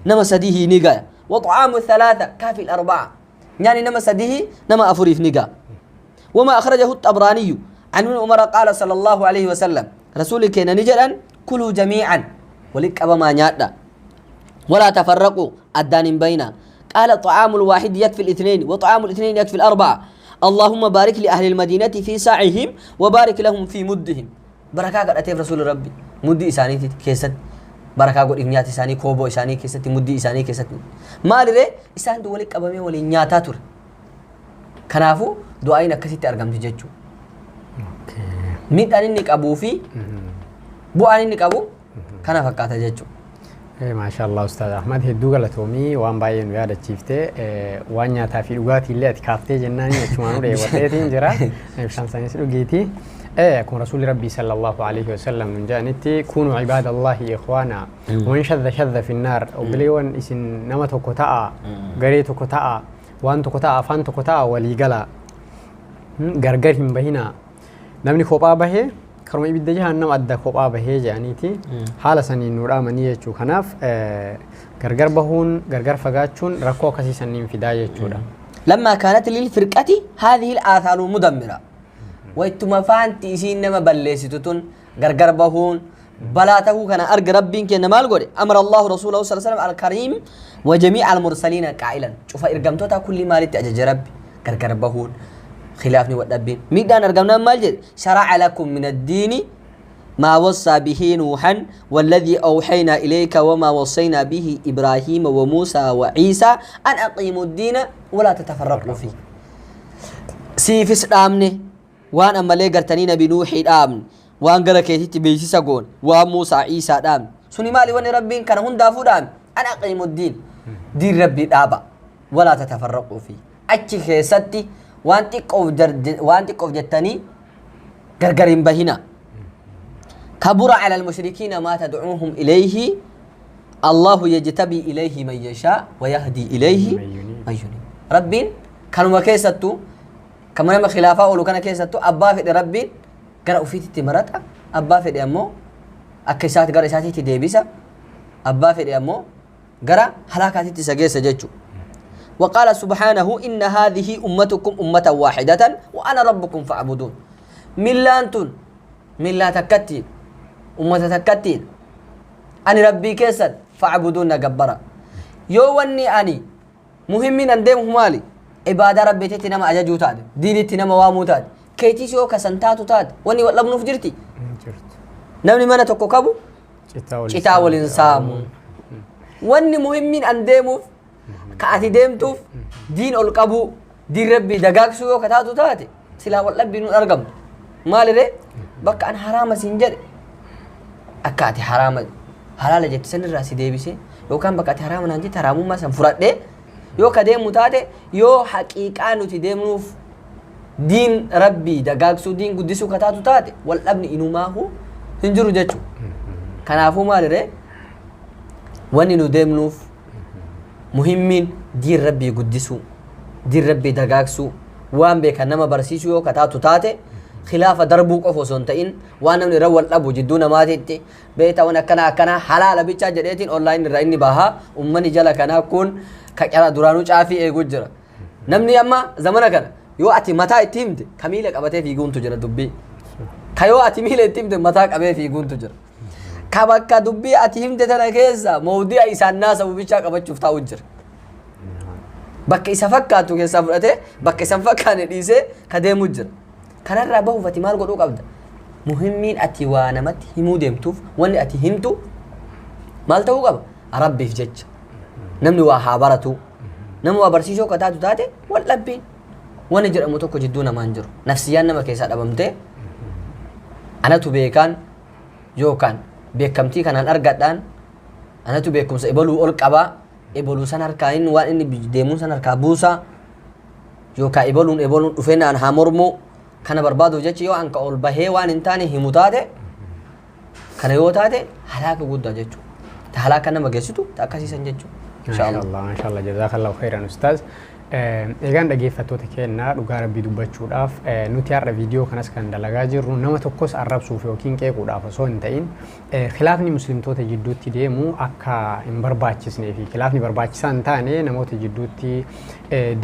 نما سديه نقا وطعام الثلاثة كافي الأربعة يعني نما سديه نما أفريف نقا وما أخرجه الطبراني عن ابن عمر قال صلى الله عليه وسلم رسولك نجلا كلوا جميعا ولك أبا ما نيادا ولا تفرقوا الدان بينا قال طعام الواحد يكفي الاثنين وطعام الاثنين يكفي الأربعة اللهم بارك لأهل المدينة في ساعهم وبارك لهم في مدهم بركة قد أتيف رسول ربي مد إساني كيست بركة قد إبنيات إساني كوبو إساني كيست مد إساني كيست ما لري إسان دولك أبامي ولي نياتا تور كنافو دعائنا كسيت أرقم تججو ميت أنينك أبو في بو أنينك أبو كنا فكاتا ججو ما شاء الله أستاذ أحمد هدوء غلطومي وان باين ويادا تشيفته وان ياتا في لغاتي اللي اتكافتي جناني اتشمانو ري وطيتين جرا نفسان سانيس لغيتي كون رسول ربي صلى الله عليه وسلم من جانتي كونوا عباد الله إخوانا ومن شذ في النار وبليون اسن نما تكوتاء غري تكوتاء وان تكوتاء فان تكوتاء ولي غلا غرغرهم بهنا نمني خوبا بهي كرمي بدي جهنم أدى خوبا بهي جانيتي حال سنين نورا منية شو خناف غرغر بهون غرغر فقاتشون ركوا كسي سنين في داية شودا لما كانت للفرقة هذه الآثار المدمرة ويتما فانتي سين نما بلسيتون غرغر بهون بلاته كان أرق ربين كنا مالقول أمر الله رسوله صلى الله عليه وسلم الكريم وجميع المرسلين قائلا شوف إرقمتوتا كل ما لتأجج ربي غرغر بهون خلافني ودبين ميدان أرقمنا مالجد شرع لكم من الدين ما وصى به نوحا والذي أوحينا إليك وما وصينا به إبراهيم وموسى وعيسى أن أقيموا الدين ولا تتفرقوا فيه سيفس آمني وان أما لي قرتنين بنوحي آمن وان قركيتي بيسي سقون وان موسى عيسى آمن سني مالي وان ربين كان هون دافود آمن أن أقيموا الدين دين ربي آبا ولا تتفرقوا فيه أجي خيستي وانتي قف جتني غرغرين بهنا كبر على المشركين ما تدعوهم إليه الله يجتبي إليه من يشاء ويهدي إليه من ينيب ربين كانوا كيستو كما يما خلافة أولو كان كيستو أبا في ربين قرأوا في تتمرت أبا في أمو أكيسات قرأ إساتي تديبسا أبا في أمو قرأ حلاكاتي تساقيس جيتشو وقال سبحانه إن هذه أمتكم أمة واحدة وأنا ربكم فاعبدون ملانتون ملا تكتين أمة تكتين أنا ربي كيسد فاعبدون جبرا يواني أني مهمين أندم مالي عبادة ربي تتنام أجاجو تاد ديني تنام وامو تاد كيتي شو كسنتاتو تاد واني والله بنفجرتي نمني مانا تكو كابو شتاول إنسام واني مهمين أندمو كأتي ديمتوف دين القبو دين ربي دقاق سوى كتاتو تاتي سلا والله بنو أرقم مالي ري بك أن حرام سنجر أكاتي حرام حلال جت سن الراسي ديبسي يو كان بكاتي حرام نانجي ترامو ما سنفرات دي يو كديم متاتي يو حقيقة نتي ديمنوف دين ربي دقاق سو دين قدسو كتاتو تاتي والابن إنو ماهو هنجرو جتشو كنافو مالي ري واني نو ديمنوف مهمين دين ربي قدسو دين ربي دقاقسو وان بيك نما برسيسو يو كتاتو تاتي خلافة دربوك أفو سنتين وانا من رول أبو جدونا ماتيتي بيتا وانا كنا حلال بيتشا جديتين أونلاين رأيني باها أمني جالا كنا كون كاكرا دورانو چافي ايقو جرا نمني أما زمانا كنا يو أتي متا اتيمت كميلك أبتي في قون تجرا دبي كيو أتي ميل اتيمت متا أبتي في قون تجرا kabakka dubbii ati himte tana keessa mawdi'a isaan naasa bubichaa qabachuuf taa'u jira bakka isa fakkaatu keessaa fudhatee bakka isa fakkaane dhiisee ka deemu jira kanarraa bahuuf ati maal godhuu qabda muhimmiin ati waa namatti himuu deemtuuf wanni ati himtu maal ta'uu qaba rabbiif jecha namni waa haa baratu namni waa barsiisoo ka taatu taate wal dhabbiin wanni jedhamu tokko jidduu namaan jiru nafsiyyaan nama keessaa dhabamtee anatu beekaan yookaan beekamtii kanaan argadhaan anatu beekumsa ibaluu ol qabaa ibaluu san harkaa inni waan inni deemuun san harkaa buusaa yookaan ibaluun dhufee naan haa mormuu kana barbaaduuf jecha yoo anka ol bahee waan hin taane himu taate kana yoo taate halaaka guddaa jechuudha halaaka nama geessitu akkasiisan jechuudha. Inshaallah jazakallahu khairan ustaaz. Egaan dhaggeeffattoota keenya dhugaa rabbii dubbachuudhaaf nuti har'a viidiyoo kanas kan dalagaa jirru nama tokkos arrabsuuf yookiin qeequudhaaf osoo hin ta'in khilaafni muslimtoota jidduutti deemu akka hin barbaachisnee fi khilaafni barbaachisaa hin taane namoota jidduutti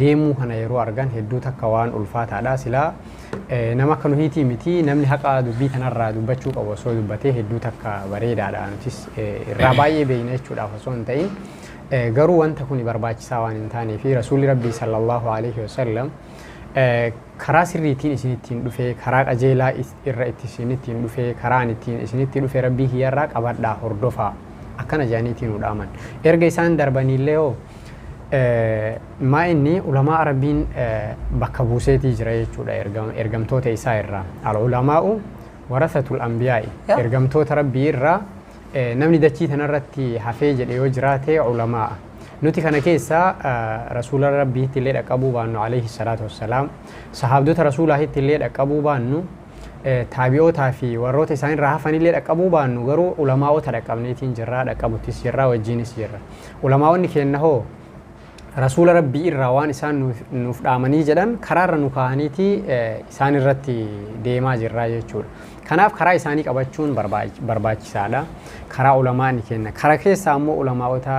deemuu kana yeroo argan hedduu takka waan ulfaataadha silaa nama akka nuhiitii miti namni haqa dubbii kanarraa dubbachuu qabu osoo dubbatee hedduu takka bareedaadha nutis irraa baay'ee beekna jechuudhaaf osoo hin ta'in garuu wanta kun barbaachisaa waan hin taanee fi rasuulli rabbii sallallahu alaihi wasallam karaa sirriitiin isinittiin dhufee karaa qajeelaa irra isinittiin dhufee karaan ittiin isinittiin dhufee rabbii hiyyarraa qabadhaa hordofaa akkana jaaniitiin udhaaman erga isaan darbaniillee hoo maa inni ulamaa rabbiin bakka buuseetii jira jechuudha ergamtoota isaa irraa al-ulamaa'u warasatul anbiyaa'i ergamtoota rabbii irraa namni dachii tanarratti hafee jedhe yoo jiraate ulamaa nuti kana keessa rasuula rabbiitti illee dhaqqabuu baannu alayhi salaatu wassalaam sahaabdota rasuulaahitti illee dhaqqabuu baannu taabi'ootaa fi warroota isaan irraa hafan illee dhaqqabuu baannu garuu ulamaa'ota dhaqqabneetiin jirraa dhaqqabuttis jirraa wajjiinis jirra ulamaa'onni keenya hoo rasuula rabbii irraa waan isaan nuuf dhaamanii jedhan karaarra nu kaa'aniiti isaan irratti deemaa jirraa jechuudha. Kanaaf karaa isaanii qabachuun barbaachisaadha. Karaa ulamaani kenna. Karaa keessa ammoo ulamaa'ota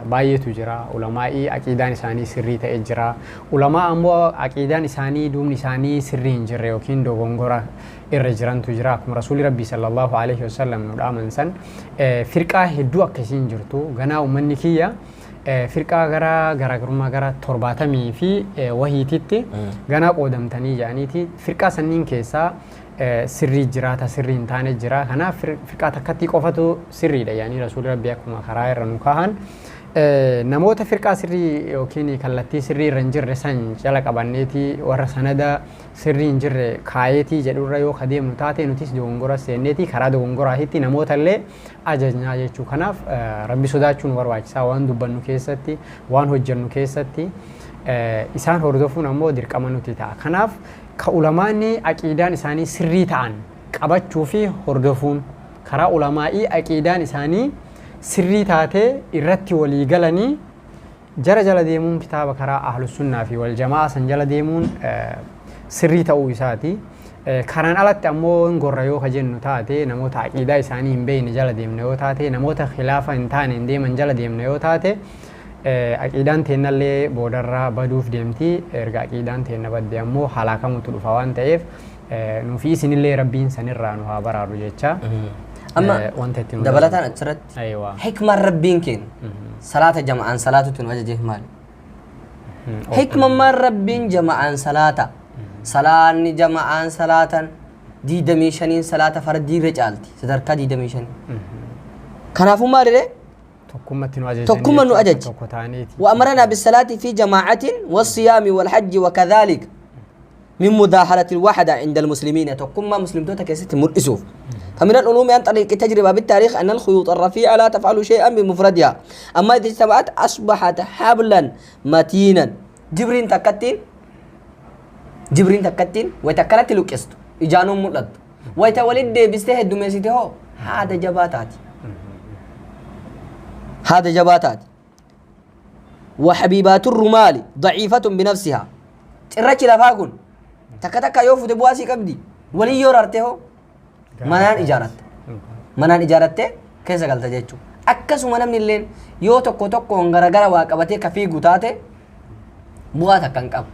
baay'eetu jira. Ulamaa'ii aqiidaan isaanii sirrii ta'e jira. Ulamaa ammoo aqiidaan isaanii duubni isaanii sirrii hin jirre yookiin dogongora irra jirantu jira. Akkuma rasuulli rabbii sallallahu alaihi wasallam nu dhaaman san firqaa hedduu akkasiin jirtu. Ganaa uummanni kiyya firqaa garaagarummaa gara 70 fi wahiititti ganaa qoodamtanii jedhaniiti. Firqaa sanniin keessaa sirrii jiraata sirrii hin taane jira kanaaf firqaa takkatti qofatu sirriidha yaani rasuulli rabbii akkuma karaa irra nu kaahan namoota firqaa sirrii yookiin kallattii sirrii irra hin jirre san jala qabanneeti warra sanada sirrii hin jirre kaayeetii jedhurra yoo kadeemnu taate nutis dogongora seenneeti karaa dogongoraahitti namoota illee ajajnaa jechuu kanaaf rabbi sodaachuun barbaachisaa waan dubbannu keessatti waan hojjennu keessatti isaan hordofuun ammoo dirqama nuti ta'a kanaaf ka ulamaani aqiidaan isaanii sirrii ta'an qabachuu fi hordofuun karaa ulamaa'ii aqiidaan isaanii sirrii taatee irratti walii galanii jara jala deemuun kitaaba karaa ahlus sunnaa fi wal jamaa san jala deemuun sirrii ta'uu isaati. Karaan alatti ammoo gorra yoo jennu taate namoota aqiidaa isaanii hin beekne jala deemna yoo taate namoota khilaafa hin taane hin deeman jala deemna yoo taate aqiidaan teennallee boodarraa baduuf deemti erga aqiidaan teenna badde ammoo halaakamutu dhufa waan ta'eef nuufi isinillee rabbiin sanirraa nu haa baraaru jecha amma dabalataan achirratti hikmaan rabbiin keenya salaata jama'aan salaatutti nu ajaje maali hikmaan rabbiin jama'aan salaata salaanni jama'aan salaatan 25 salaata fardiirra caalti sadarkaa 25 kanaafuu maalidhe تكما نؤجج وأمرنا بالصلاة في جماعة والصيام والحج وكذلك من مظاهرة الوحدة عند المسلمين تكما مسلم تكسيت مرئسوف فمن العلوم عن طريق التجربة بالتاريخ أن الخيوط الرفيعة لا تفعل شيئا بمفردها أما إذا اجتمعت أصبحت حبلا متينا جبرين تكتين وتكلت لكست إجانهم ملد ويتولد بستهد دميسيته هذا جباتاتي هذا جباتات وحبيبات الرمال ضعيفة بنفسها الرجل فاكون تكتك يوفو تبواسي كبدي ولي يورارته منان إجارته كيسا قلت جيتشو أكسو منامن اللين يو تكو تكو انغرغر واقبته كفي قطاته بواتا كنكب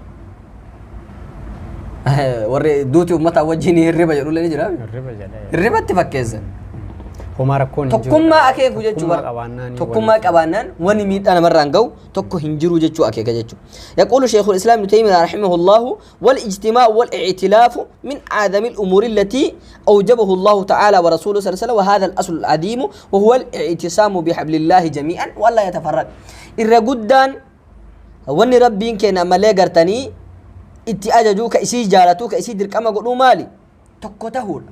وري دوتي أمتا وجيني الربا جلو لني جرابي الربا تفكيزن homaa rakkoon hin jiru. tokkummaa akeeku jechuudha tokkummaa qabaannaan wani miidhaa namarraan ga'u tokko hin jiru jechuu akeeka jechuudha يقول شيخ الإسلام ابن تيمية رحمه الله والاجتماع والائتلاف من أعظم الأمور التي أوجبه الله تعالى ورسوله صلى الله عليه وسلم وهذا الأصل العظيم وهو الاعتصام بحبل الله جميعا ولا يتفرق الرجدان وني ربي كنا ملاقرتني اتأججوك إسي جالتوك إسي درك أما قلوا مالي تكوتهول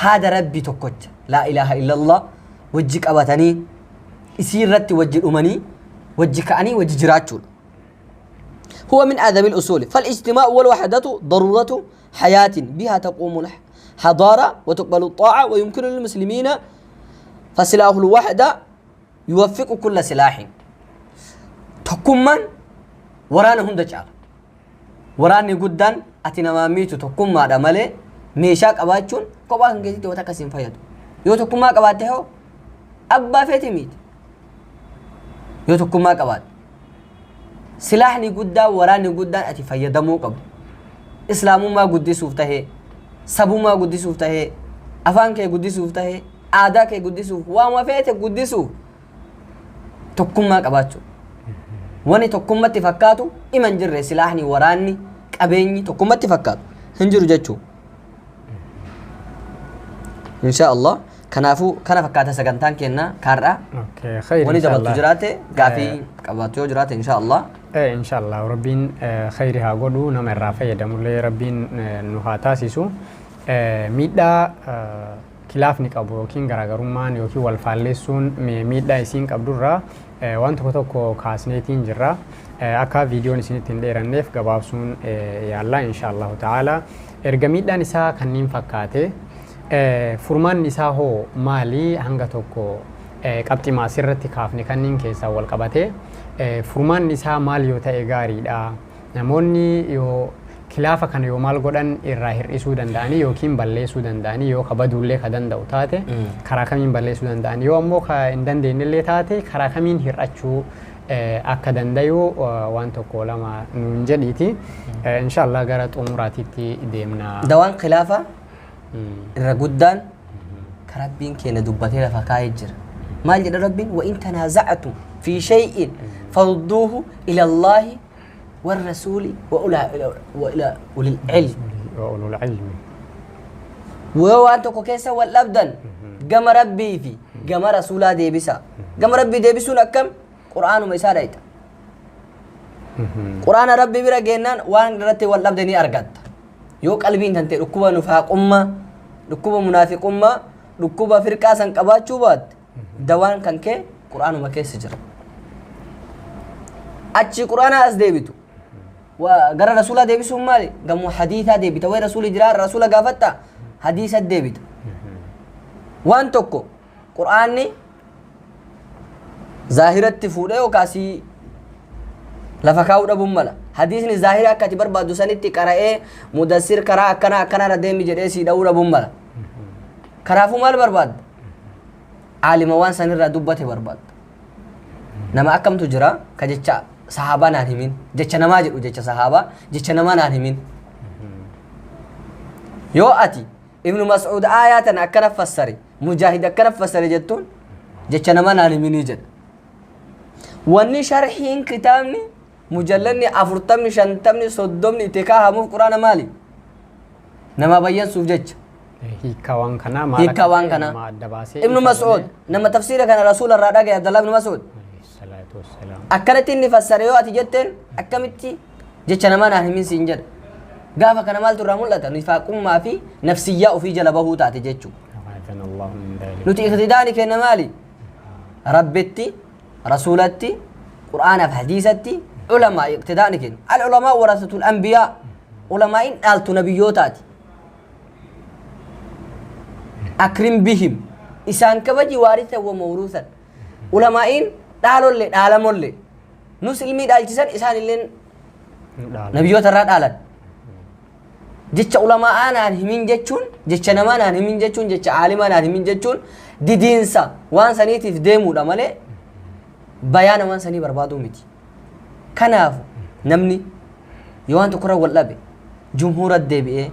هذا ربي تكوت لا إله إلا الله وجهك أبتني إسي رت وجه الأمني وجهك أني وجه جراتشول هو من أعظم الأصول فالاجتماع والوحدة ضرورة حياة بها تقوم الحضارة وتقبل الطاعة ويمكن للمسلمين فسلاح الوحدة يوفق كل سلاح تكمن ورانا هم دجال وراني قدان أتنا ما ميتو تكم ما دمله ميشاك أباتشون كوبا هنجي توتا كسين فيادو يو تكم ما كباته هو أبا فيتي ميت يو تكم ما كبات سلاحني قدان وراني قدان أتي فيادمو قبل إسلامو ما قدي سوفته سبو ما قدي سوفته أفان كي قدي سوفته آدا كي قدي سوف وما فيتي قدي سوف تكم ما كباتشو wani tokkummatti fakkaatu iman jirre silaahni waraanni qabeenyi tokkummatti fakkaatu hin jiru jechuu insha Allah kanaafu kana fakkaata sagantaan kenna kaarra wani dabaltu jiraate gaafii qabaatu yoo jiraate insha Allah insha Allah rabbiin khayri haa godhu nama irraa fayyadamullee rabbiin nu haa taasisu miidhaa kilaafni qabu yookiin garaagarummaan yookiin wal faalleessuun miidhaa isiin qabdurraa waan tokko kaasneetiin jirra akka viidiyoon isinitti hin dheeranneef gabaabsuun yaalla inshallah ta'ala erga miidhaan isaa kanniin fakkaate furmaan isaa hoo maali hanga tokko qabxii maasirratti kaafne kanniin keessaa wal qabate furmaan isaa maal yoo ta'e gaariidha namoonni yoo kilaafa kana yoo maal godhan irraa hir'isuu danda'anii yookiin balleessuu danda'anii yoo kabaduullee ka danda'u taate karaa kamiin balleessuu danda'anii yoo ammoo ka hin dandeenyellee taate karaa kamiin hir'achuu akka dandayu waan tokko lama nuun jedhiiti inshallah gara xumuraatiitti deemna dawaan khilaafa irra guddaan karabbiin keenya dubbatee lafa kaa'ee jira maal jedha rabbiin wa in tanaaza'tum fi shay'in farudduuhu ila Allahi والرسول وإلى أولي العلم وأولو العلم وأنت كيسا والأبدان قام ربي في قام رسولا ديبسا قام ربي ديبسونا كم قرآن وميسا دايتا قرآن ربي برا جنان وان رتي والأبداني أرقد يو قلبين تنتي ركوبة نفاق ركوبة منافق ركوبة فرقة سنقبات شوبات دوان كان كي قرآن ومكيس جرى أتشي قرآن أس ديبتو وقرأ رسولا ديبسو مالي قاموا حديثا ديبتا وي رسول جرار رسولا قافتا حديثا ديبتا وان توكو قرآني ظاهرة تفوده وكاسي لفكاو ربو مالا حديثني ظاهرة كاتبر بادو سانيتي قرأي مدسر قرأ أكنا رديمي جريسي داو ربو مالا كرافو مال برباد عالم وان سنر دوبته برباد نما أكم تجرا كجتشا صحابة نانهمين جتشا نما جدو جتشا صحابة جتشا نما نانهمين يو أتي ابن مسعود آياتنا أكنا فسري مجاهد أكنا فسري جتون جتشا نما نانهمين جد واني شرحين كتابني مجلدني أفرطمني شنطمني صدمني تكاها مف قرآن مالي نما بيان سوف جتشا هيكوان كنا ابن مسعود نما تفسير كان رسول الرادق عبد الله بن مسعود أكنتي نفسر يو أتي جتن أكمتي جتنا ما نهمين سينجر قافا كان مال ترامون لتا نفاقم ما في نفسية وفي جلبه تاتي جتشو نتي اقتداني كنا مالي ربتي رسولتي قرآن في حديثتي علماء اقتداني كن العلماء ورثة الأنبياء علماء آلت نبيوتاتي أكرم بهم إسان كبجي وارثا وموروثا علماء دالول لي دالمول لي نوس علمي دالجسان إسان اللين نبيوت الراد آلت جتش علماء أنا همين جتشون جتش نمان أنا همين جتشون جتش عالم أنا همين جتشون دي دينسا وان سنيتي في ديمو دمالي بيان وان سني بربادو ميتي كناف نمني يوان تقرأ واللبي جمهور الدبي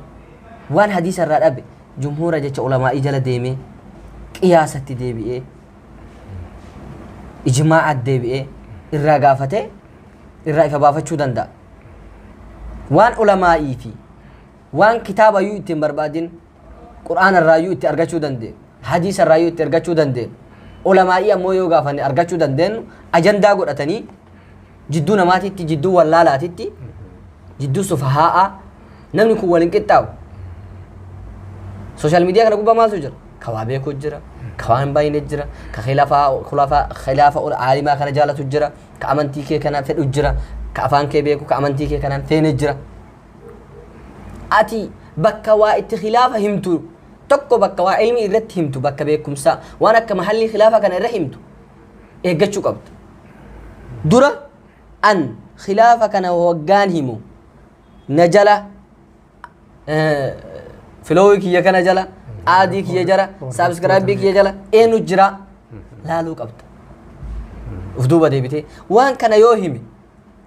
وان حديث الراد أبي جمهور جتش علماء جل ديمي qiyaasatti deebi'ee ijmaa'at deebi'ee irraa gaafatee irraa ifa baafachuu danda'a. Waan ulamaa'ii fi waan kitaabayyuu ittiin barbaadin qur'aana irraayyuu itti argachuu dandeenyu, hadiisa irraayyuu itti argachuu dandeenyu, ulamaa'ii ammoo yoo gaafanne argachuu dandeenyu ajandaa godhatanii jidduu namaatitti, jidduu wallaalaatitti, jidduu sufahaa'aa namni kun waliin qixxaawu. Sooshaal miidiyaa kana gubbaa maaltu jira? Ka waa beekuu jira, ka waan hin baay'ine jira, ka khilaafa aalimaa kana jaalatu jira, ka amantii kee kana fedhu jira, ka afaan kee beeku, ka amantii kee kanaan feene jira. Ati bakka waa itti khilaafa himtu tokko bakka waa ilmi irratti himtu bakka beekumsaa waan akka mahallii khilaafa kana irra himtu eeggachuu qabda. Dura an khilaafa kana waggaan himu na jala filoowi kiyya kana jala aadii kiyya jala saabskraayibii kiyya jala eenyu jira laaluu qabda. Uf duuba deebitee waan kana yoo hime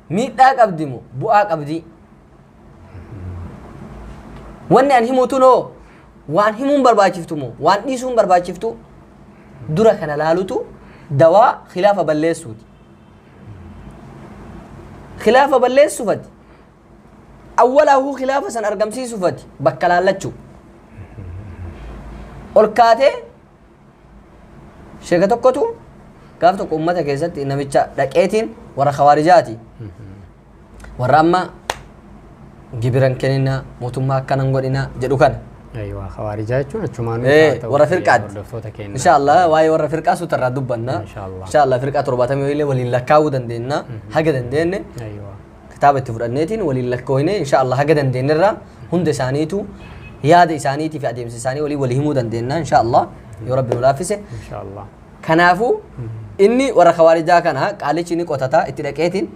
miidhaa qabdi moo bu'aa qabdi? Wanni an himutu noo waan himuun barbaachiftu moo waan dhiisuun barbaachiftu? Dura kana laalutu dawaa khilaafa balleessuuti. Khilaafa balleessuufati awwalahu khilaafa san argamsiisuufati bakka laallachuu ol kaatee sheeka tokkotu gaaf tokko ummata keessatti namicha dhaqeetiin warra khawarijaati warra amma gibiran kennina mootummaa akkanan godhina jedhu kana. Aywa khawarijaa jechuun achumaan warra firqaati. Inshallah waa'ee warra firqaa suutarraa dubbanna. Inshallah firqaa 70 illee waliin lakkaa'uu dandeenya haga dandeenye. Kitaaba itti fudhanneetiin waliin lakkoofne inshallah haga dandeenyerraa hunda isaaniitu yaada isaaniitii fi adeemsa isaanii walii himuu dandeenya inshallah yoo rabbi nu laaffise. Inshallah. Kanaafuu inni warra khawaarijaa kana qaalichi ni qotataa itti dhaqeetiin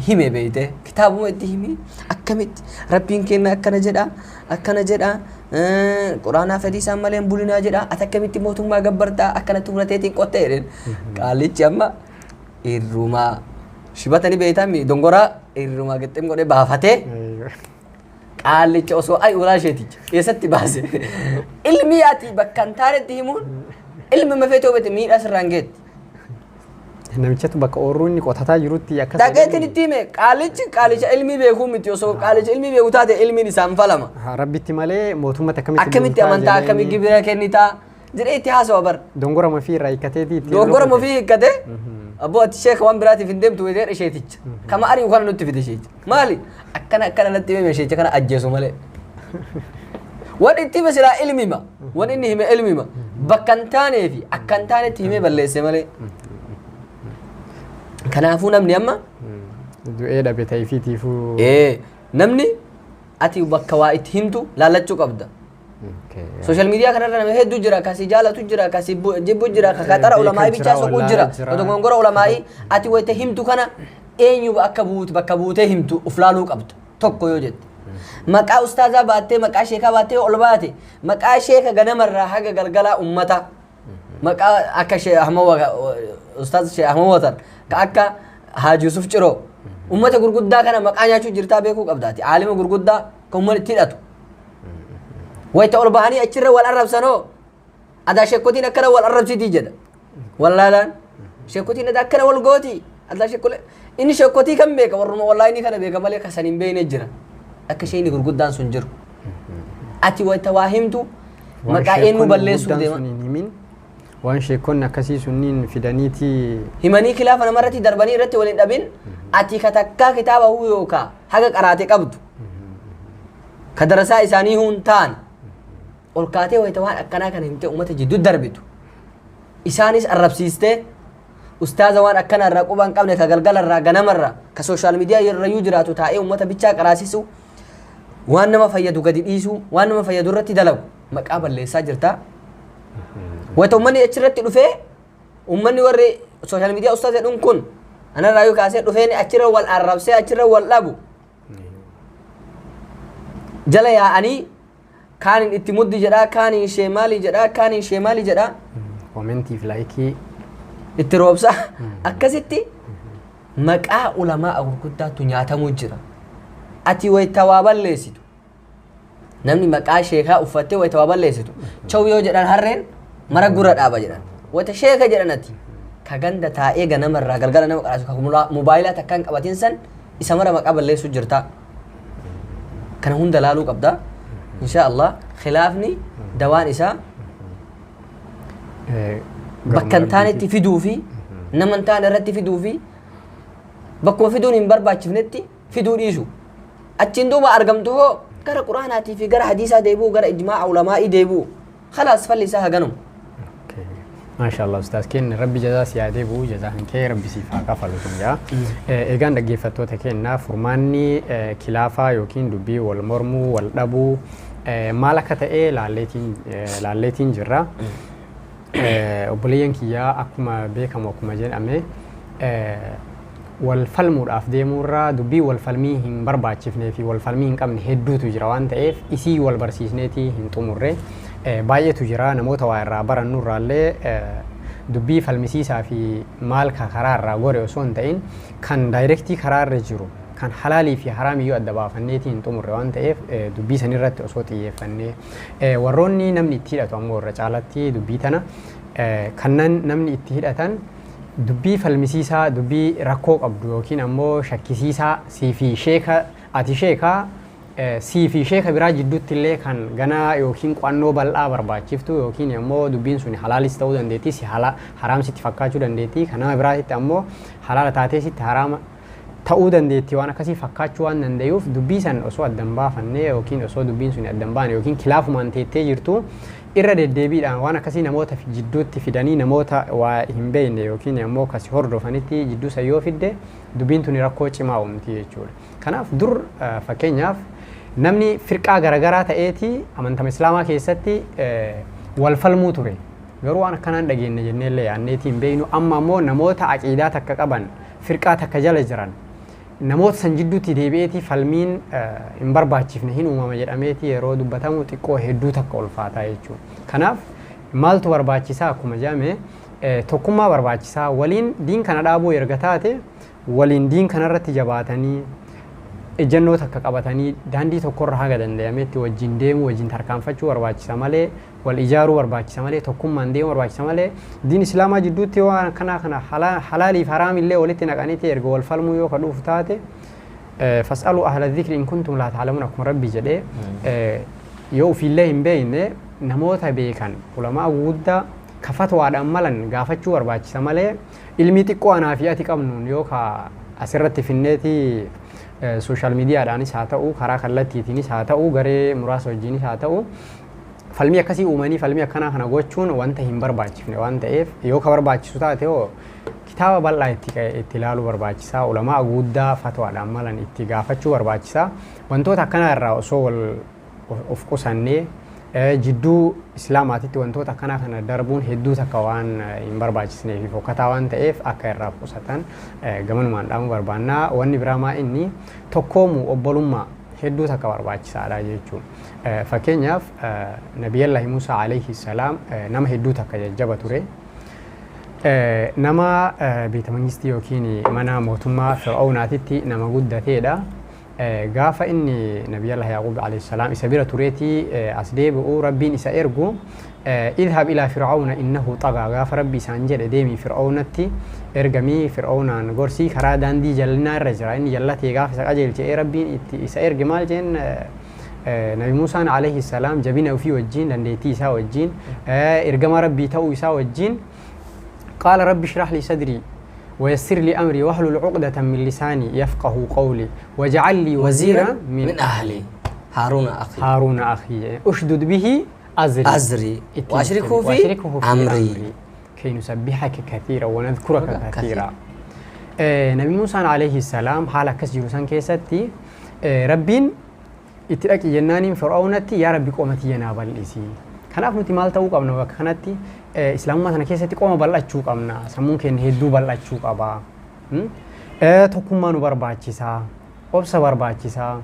hime beeyte kitaabuma itti himi akkamitti rabbiin kenna akkana jedha quraanaa fedhii isaan malee bulinaa jedha ati akkamitti mootummaa gabbartaa akkanatti fudhateetiin qottee jedheen qaalichi amma irrumaa shibatanii beeytami dongoraa irrumaa gixxim godhee baafatee qaalicha osoo ay ulaa isheeticha keessatti baase ilmi ati bakka hin taanetti himuun ilmi mafeetoo beete miidhaa sirraan geetti. Namichatu bakka oorruu inni qotataa jirutti akkas dhaqeetiin itti hime qaalicha ilmii beekuu miti osoo qaalicha ilmii beeku taate ilmiin isaan falama. Rabbitti malee mootummaa akkamitti amantaa akkamii gibira kennitaa jedhee itti haasawa bar. Dongora mafii irraa hiikkateeti itti. Dongora mafii hiikkate abboo ati sheeka waan biraatiif hin deemtu weedee isheeticha. Kama ari'u kana nutti fide isheecha. Maali akkana natti hime isheecha kana ajjeesu malee. Waan itti hime silaa ilmima waan inni hime ilmima bakka hin taanee fi akka hin taanetti himee balleesse malee. Kanaafuu namni amma du'ee dhabe ta'eefitiifuu namni ati bakka waa itti himtu laallachuu qabda. Sooshaal miidiyaa kanarra nama hedduu jira kasi jaalatu jira kasi jibbu jira kakatara ulamaa'ii bichaa soquu jira dogongora ulamaa'ii ati wayita himtu kana eenyu bakka buutee himtu uf laaluu qabda tokko yoo jette. Maqaa ustaazaa baattee maqaa sheekaa baattee ol baate maqaa sheeka ganamarraa haga galgalaa ummata maqaa akka ustaaz Sheekh Ahmad Watar ka akka Haji Yusuf Ciro ummata gurguddaa kana maqaa nyaachuu jirtaa beekuu qabdaati aalima gurguddaa kan umman itti hidhatu wayita ol bahanii achirra wal arrabsanoo adaa sheekkotiin akkana wal arrabsitii jedha wallaalaan sheekkotiin adaa akkana wal gooti adaa sheekkolee inni sheekkotii kan beeka warruma wallaa inni kana beeka malee kasan hin beekne jira akka isheen gurguddaan sun jiru ati wayita waa himtu maqaa eenyu balleessuu deema. Waan sheekonni akkasii sunniin fidaniiti himanii khilaafa namarratti darbanii irratti waliin dhabin ati katakkaa kitaaba huu yookaa haga qaraate qabdu ka darasaa isaanii huun ta'an ol kaatee wayita waan akkanaa kana himtee uummata jidduu darbitu isaanis arrabsiistee ustaaza waan akkana irraa quba hin qabne ka galgala irraa ganamarraa ka sooshaal miidiyaa irrayyuu jiraatu taa'ee uummata bichaa qaraasisu waan nama fayyadu gadi dhiisu waan nama fayyadu irratti dalagu maqaa balleessaa jirtaa. Wayita ummanni achirratti dhufee ummanni warri sooshaal miidiyaa ustaaz jedhuun kun anarraa yoo kaasee dhufeen achirra wal arrabsee achirra wal dhabu jala yaa'anii kaaniin itti muddi jedhaa kaaniin sheemaalii jedhaa kaaniin sheemaalii jedhaa koomentiif laayikii itti roobsaa akkasitti maqaa ulamaa gurguddaatu nyaatamuu jira. Ati wayita waa balleessitu namni maqaa sheekaa uffattee wayita waa balleessitu chaw yoo jedhan harreen mara gurra dhaaba jedhan wata sheeka jedhanati ka ganda taa'ee ganamarraa galgala nama qaraatu ka mobaayilaa takkaan qabatiin san isa mara maqaa balleessu jirta kana hunda laaluu qabda insha Allah khilaafni dawaan isaa bakka hin taanetti fiduu fi nama hin taane irratti fiduu fi bakkuma fiduun hin barbaachifnetti fiduu dhiisu achiin duuba argamtu hoo gara quraanaatii fi gara hadiisaa deebi'u gara ijmaa'a ulamaa'ii deebi'u khalaas falli isaa haganum ما شاء الله أستاذ كين ربي جزاه سيادة بو جزاه كي ربي سيفا كفلو تنجا إيجان دقي فتوة كينا فرماني كلافة يوكين دبي والمرمو والدبو مالكة إيه لالتين جرا وبليان كيا أكما بيكم وكما جن أمي والفلمور أفديمورا دبي والفلمي هن برباچفني في والفلمي هن كم هدو تجراوان تأف إسي والبرسيسنتي هن تمره باية تجرا نموتا ويرا برا نور رالي دبي فالمسيسا في مال كقرار راغوري وسون تين كان دايركتي قرار رجرو كان حلالي في حرامي يو أدبا فنيتي انتم الروان تأف دبي سنيرت أصوتي فني وروني نمني تيرا تأمور رجالتي دبي تنا كنن نمني تيرا دبي فالمسيسا دبي ركوك أبدو يوكين أمو شكسيسا سيفي شيكا أتي شيكا سيفي شيكا براج دوت اللي كان غنا يوكين قوانو بالآ برباچفتو يوكين أمو دبين سوني حلال استو دنديتي سي حرام سي تفكاچو دنديتي كنا براج أمو حلال تاتي سي حرام تاو دنديتي وانا كسي فكاچو وان دنديوف دبي سن أسو الدنبا فني يوكين أسو دبين سوني الدنبان يوكين خلاف مانتيتي جرتو irra deddeebiidhaan waan akkasii namoota jidduutti fidanii namoota waa hin beekne yookiin ammoo kasi hordofanitti jidduu isa yoo fidde dubbiin tuni rakkoo cimaa uumti jechuudha. Kanaaf dur fakkeenyaaf namni firqaa garaagaraa ta'eeti amantama islaamaa keessatti wal falmuu ture. Garuu waan akkanaan dhageenye jenneellee yaanneetii hin beeknu amma ammoo namoota aqiidaa takka qaban firqaa takka jala jiran namoota san jidduutti deebi'eeti falmiin hin barbaachifne hin uumama jedhameeti yeroo dubbatamu xiqqoo hedduu takka ulfaataa jechuudha. Kanaaf maaltu barbaachisaa akkuma jedhame tokkummaa barbaachisaa waliin diin kana dhaabuu erga taate waliin diin kanarratti jabaatanii ejjennoo takka qabatanii daandii tokkorra haga danda'ametti wajjin deemuu wajjin tarkaanfachuu barbaachisa malee wal ijaaruu barbaachisa malee tokkummaan deemuu barbaachisa malee diin islaamaa jidduutti waan kana halaaliif haraam illee walitti naqaniiti erga wal falmuu yoo kadhuuf taate fas'aluu ahla dhikri in kuntum laa ta'lamuun akkuma rabbi jedhee yoo ofiillee hin beekne namoota beekan ulamaa guddaa ka fatwaadhaan malan gaafachuu barbaachisa malee ilmi xiqqoo anaa fi ati qabnuun yoo ka asirratti finneeti social mediaadhaanis haa ta'u karaa kallattiitiinis haa ta'u garee muraasa wajjinis haa ta'u falmii akkasii uumanii falmii akkanaa kana gochuun wanta hin barbaachifne waan ta'eef yoo ka barbaachisu taate hoo kitaaba bal'aa itti ilaaluu barbaachisaa ulamaa guddaa fatwaadhaan malan itti gaafachuu barbaachisaa wantoota akkanaa irraa osoo wal of qusannee jidduu islaamaatitti wantoota akkanaa kana darbuun hedduu takka waan hin barbaachisneef fi fokkataa waan ta'eef akka irraa qusatan gamanumaan dhaamuu barbaannaa wanni biraamaa inni tokkoomuu obbolummaa hedduu takka barbaachisaadha jechuudha. Fakkeenyaaf Nabiyyallahi Muusaa alayhi salaam nama hedduu takka jajjaba ture. Nama beeta mangistii yookiin mana mootummaa Fir'aawnaatitti nama guddateedha. Gaafa inni Nabiyyallahi Yaaqub alayhi salaam isa bira tureeti as deebi'u rabbiin isa ergu idhab ilaa fir'aawna innahu xagaa gaafa rabbi isaan jedhe deemii fir'aawnatti ergamii fir'aawnaan gorsii karaa daandii jallinaa irra jira inni jallatee gaafa isa qajeelchee rabbiin itti isa erge maal jeen Nabi Muusaan alayhi salaam jabina ofii wajjin dandeettii isaa wajjin ergama rabbii ta'uu isaa wajjin qaala rabbi shrah li sadrii ويسر لي أمري واحلل عقدة من لساني يفقه قولي واجعل لي وزيرا من أهلي هارون أخي أشدد به أزري وأشركه في أمري كي نسبحك كثيرا ونذكرك كثيرا نبي موسى عليه السلام حالة كسجر سان كيستي ربين اتلاقي جناني فرعونتي يا ربي قومتي ينابل إسي kanaaf nuti maal ta'uu qabna bakka kanatti islaamummaa sana keessatti qooma bal'achuu qabna sammuun keenya hedduu bal'achuu qaba tokkummaa nu barbaachisaa obsa barbaachisaa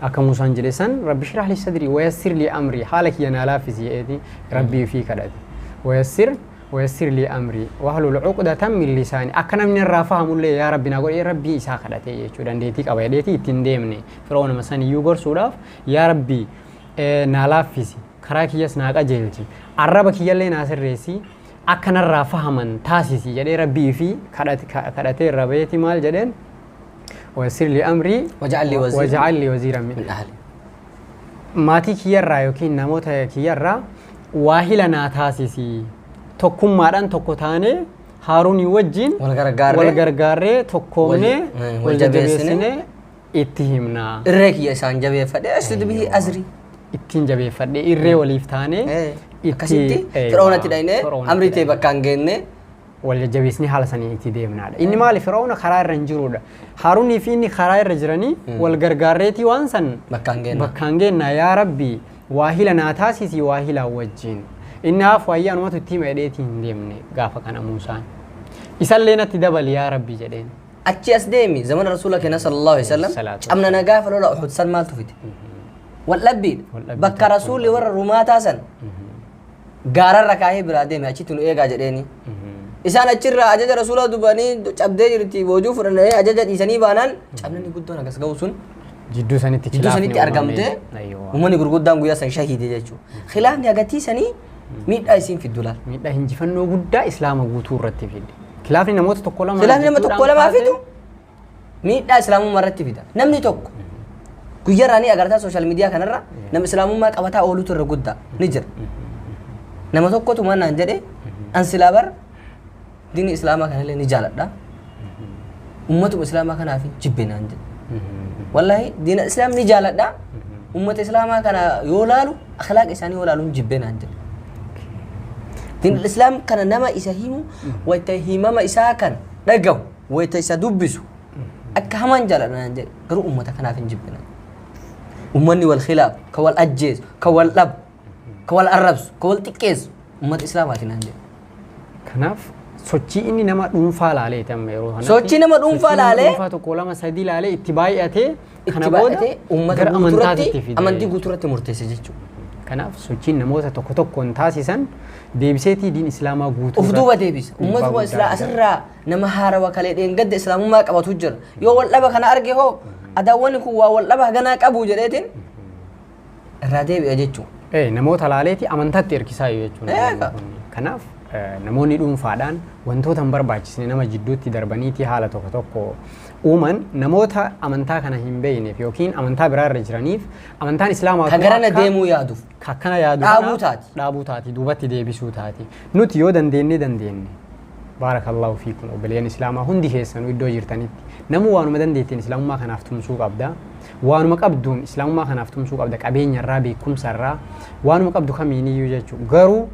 akka Muusaan jedhe san rabbi shrah li sadrii wayassir li amrii haala kiyya naa laaffisi jedheeti rabbii fi kadhate wayassir li amrii wahlul uqdatan min lisaanii akka namni irraa fahamullee yaa rabbi naa godhee rabbii isaa kadhate jechuu dandeettii qaba jedheeti ittiin deemne Fir'aawn san iyyuu gorsuudhaaf yaa rabbi naa laaffisi karaa kiyyas naa qajeelchi arraba kiyyallee naa sirreessi akkanarraa fahaman taasisi jedhee rabbii fi kadhatee rabeeti maal jedheen wasir li amrii waj'al li waziiran min ahli maatii kiyyarraa yookiin namoota kiyyarraa waahila naa taasisi tokkummaadhaan tokko taanee Haaruunii wajjin wal gargaarree tokkoomnee wal jabeessinee itti himnaa. Irree kiyya isaan jabeeffadhe ashhadu bihi azrii. Ittiin jabeeffadhe irree waliif taanee itti Fir'aawnatti dhaynee amrii ta'e bakka hin geenne wal jabeessinee haala sanii itti deemnaadha. Inni maali Fir'aawna karaa irra hin jirudha. Haaruunii fi inni karaa irra jiranii wal gargaarreetii waan san bakka hin geenna yaa Rabbi waahila naa taasisi waahila wajjin. Innaaf waayyaa anumatu itti hima jedheetii hin deemne gaafa kana Muusaan. Isallee natti dabali yaa Rabbi jedheen. Achi as deemi zamana rasuula keenya sallallahu alaihi wasallam camna na gaafa lola Uhud san maaltu fite. Waldhabbiidha. Bakka rasuulli warra Rumaa taasan gaararra kaahee biraa deeme achitti nu eegaa jedheeni. Isaan achirraa ajaja rasuula dubanii cabdee jirti boojuu fudhannee ajaja dhiisanii baanaan cabnani guddoon akkas ga'u sun jidduu sanitti argamte uummanni gurguddaan guyyaa san shahiide jechuudha. Khilaafni agatiisanii miidhaa isiin fiddu laal. Miidhaa injifannoo guddaa Islaama guutuu irratti fidde. Khilaafni namoota tokko lama fidu miidhaa Islaamummaa irratti fida. Namni tokko guyyaarraanii agartaa sooshaal miidiyaa kanarra nama Islaamummaa qabataa ooluutu irra guddaa ni jira. Nama tokkotu mannaan jedhe an silaa bar diinii Islaamaa kanallee ni jaaladha. Ummatuma Islaamaa kanaaf jibbe naan jedhe. Wallaahi diina Islaam ni jaaladha. Ummata Islaamaa kana yoo laalu akhlaaq isaanii yoo laalu jibbe naan jedhe. Din Islam kana nama isa himu wayta himama isaa kan dhagahu wayta isa dubbisu akka hamaan jaaladhaan jedhe garuu ummata kanaaf hin jibbina. Ummanni wal khilaaf ka wal ajjeesu ka wal dhab ka wal arrabsu ka wal xiqqeessu ummata Islaamaatiin naan jedhe. Kanaaf sochii inni nama dhuunfaa laalee tamma yeroo kanatti sochii nama dhuunfaa laalee dhuunfaa tokko lama sadii laalee itti baay'atee kana booda ummata amantii guutuurratti murteesse jechuudha. Kanaaf sochiin namoota tokko tokkoon taasisan deebiseetii diin Islaamaa guutuu of duuba deebisa. Ummatuma Islaamaa asirraa nama haarawaa kalee dheengadda Islaamummaa qabatu jira. Yoo wal dhaba kana arge hoo adaawwanni kun waa wal dhaba ganaa qabu jedheetiin irraa deebi'a jechuudha. Namoota laaleeti amantaatti erkisaa jechuudha. Kanaaf namoonni dhuunfaadhaan wantoota hin barbaachisne nama jidduutti darbaniitii haala tokko tokko uuman namoota amantaa kana hin beekneef yookiin amantaa biraa irra jiraniif amantaan Islaamaa kan garana deemuu yaaduuf akkana yaadu dhaabuu taati duubatti deebisuu taati nuti yoo dandeenye baarakallahu fiikum obboleen Islaamaa hundi keessanuu iddoo jirtanitti namuu waanuma dandeettiin Islaamummaa kanaaf tumsuu qabda waanuma qabduun Islaamummaa kanaaf tumsuu qabda qabeenyarraa beekumsarraa waanuma qabdu kamiiniyyuu jechuudha garuu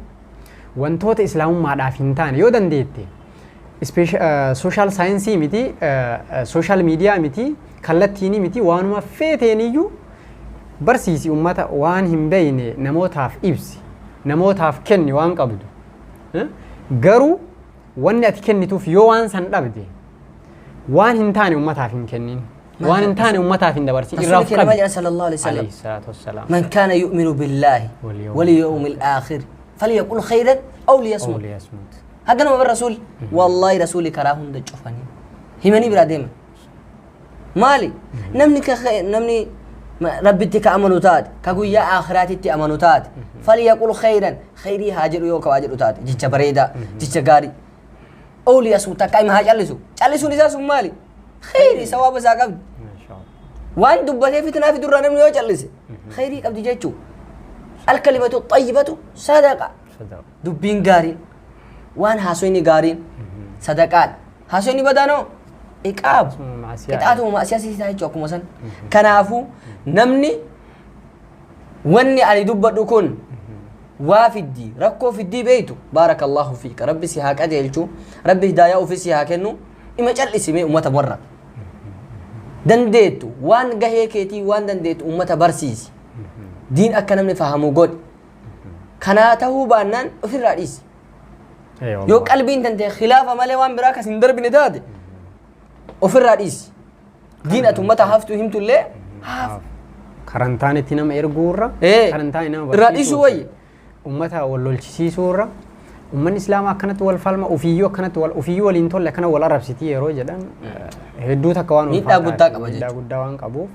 wantoota Islaamummaadhaaf hin taane yoo dandeette social science miti social media miti kallattiini miti waanuma feeteeniyyuu barsiisi ummata waan hin beekne namootaaf ibsi namootaaf kenni waan qabdu garuu wanni ati kennituuf yoo waan san dhabde waan hin taane ummataaf hin kennin waan hin taane ummataaf hin dabarsi irraaf qabdi sallallahu alaihi wasallam man kana yu'minu billahi wal yawmil akhir فليقول خيرا أو ليصمت هذا ما بالرسول والله رسولي كراهن دجفاني همني برادم مالي نمني ربي تك أمانوتات كقول يا آخراتي تي أمانوتات فليقول خيرا خيري هاجر يوك واجر وتات جيتش بريدا جيتش غاري أو ليصمت كاي ما هاجلسو جلسو نزاسو مالي خيري سواب زاقب وان دبته في تنافي درنا من يجلس خيري قبل جيتشو الكلمة الطيبة صدقة دبين غارين وان هاسويني غارين صدقات هاسويني بدانو إقاب كتاتو معسياسي تاي جوكو مثلا كنافو نمني وني علي دبدو كن وافدي ركو في الدي بيتو بارك الله فيك ربي سيهاك أديلتو ربي هدايا وفي سيهاكنو إما جلسي مي أمتا مرة دنديتو وان غهيكيتي وان دنديتو أمتا برسيسي دين أكنا من فهمو قد كناته بانان في الرئيس يو قلبين تنتهي خلافة مالي وان براكا سندر بنداد وفي الرئيس دين أتمتا هافتو همتو اللي هاف كارنتاني تنام إرغورة كارنتاني نام الرئيس وي أمتا واللولشي سورة أمان إسلام أكنت والفالما أفيو أكنت والأفيو والإنتول لكنا والعرب سيتي يرو جدان هدو تكوان ميدا قداك أبجد ميدا قداوان قبو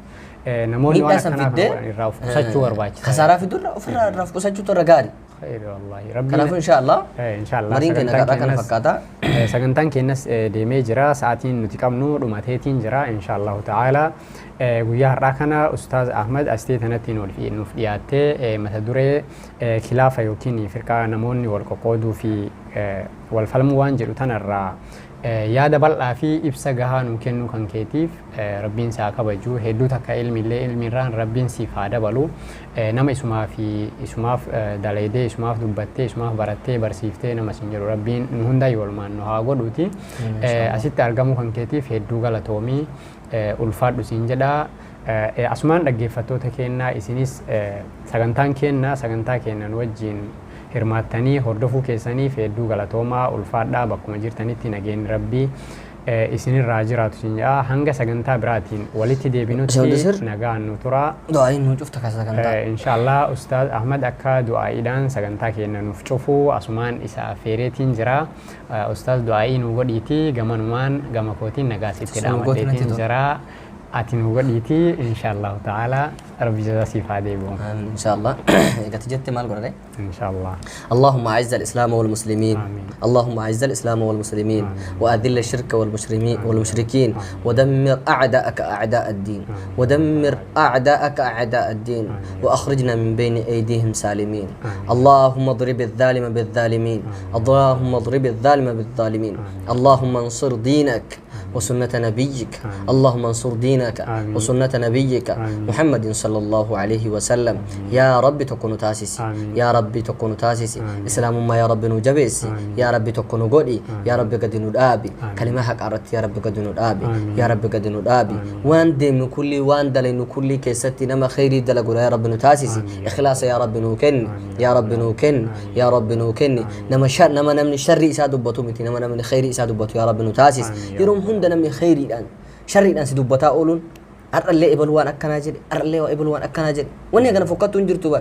namoonni waan Miidhaa akkanaa fiddee, kan irraa of qusachuu barbaachisa. Kasaaraa fidurra ofirraa irraa of qusachuu torra gaarii. Khayri wallahi rabbiin Kanaafuu inshallah inshallah mariin keenya kadhaa kana fakkaata. sagantaan keenyas deemee jira sa'aatiin nuti qabnu dhumateetiin jira inshallah ta'ala guyyaa har'aa kana ustaaz Ahmad Astee tanatti nuuf dhiyaattee mata duree khilaafa yookiin firqaa namoonni wal qoqqooduu fi wal falmuu waan jedhu tanarraa yaada bal'aa fi ibsa gahaa nuu kennuu kan keetiif rabbiin isaa kabaju hedduu takka ilmiillee ilmiirraan rabbiin siif haa dabalu nama isumaaf dalaydee isumaaf dubbattee isumaaf barattee barsiiftee nama sin jedhu rabbiin nu hundaa walumaan nu haa godhuuti asitti argamuu kan keetiif hedduu galatoomii ulfaadhu siin jedhaa asumaan dhaggeeffattoota kennaa isinis sagantaa kennan wajjin hirmaattanii hordofuu keessaniif hedduu galatoomaa ulfaadhaa bakkuma jirtanitti nageenyi rabbii isinirraa jiraatu siin jedhaa hanga sagantaa biraatiin walitti deebinutti nagaan nu tura. Du'aayin nu cufta ka sagantaa. Inshallah Ustaaz Ahmad akka du'aayiidhaan sagantaa keenya nuuf cufu asumaan isa affeereetiin jira. Ustaaz du'aayii nu godhiiti gamanumaan gama kootiin nagaa sitti dhaamadheetiin jira. ati nu godhiiti inshallah ta'ala rabbi jaza siif haa deebi'u inshallah eegati jette maal godhare inshallah اللهم أعز الإسلام والمسلمين اللهم أعز الإسلام والمسلمين وأذل الشرك والمشركين ودمر أعداءك أعداء الدين ودمر أعداءك أعداء الدين وأخرجنا من بين أيديهم سالمين اللهم اضرب الظالم بالظالمين اللهم اضرب الظالم بالظالمين اللهم انصر دينك وسنة نبيك اللهم انصر دينك وسنة نبيك محمد صلى الله عليه وسلم يا رب تكون تاسيسي يا رب تكون تاسيسي إسلام ما يا رب نجبسي يا رب تكون قولي يا رب قد نودابي كلمة حق أردت يا رب قد نودابي يا رب قد نودابي وان دم كل وان دلين كل كيستي نما خيري دلقوا يا رب نتاسيسي إخلاص يا رب نوكن يا رب نوكن يا رب نوكن نما شر نما نمن شر إساد بطومتي نما نمن خير إساد بطو يا رب نتاسيس يروم هند نمن خيري الآن شر الآن سدوبتا أولون أرلي إبلوان أكناجر أرلي وإبلوان أكناجر وني أنا فقط تنجرتوا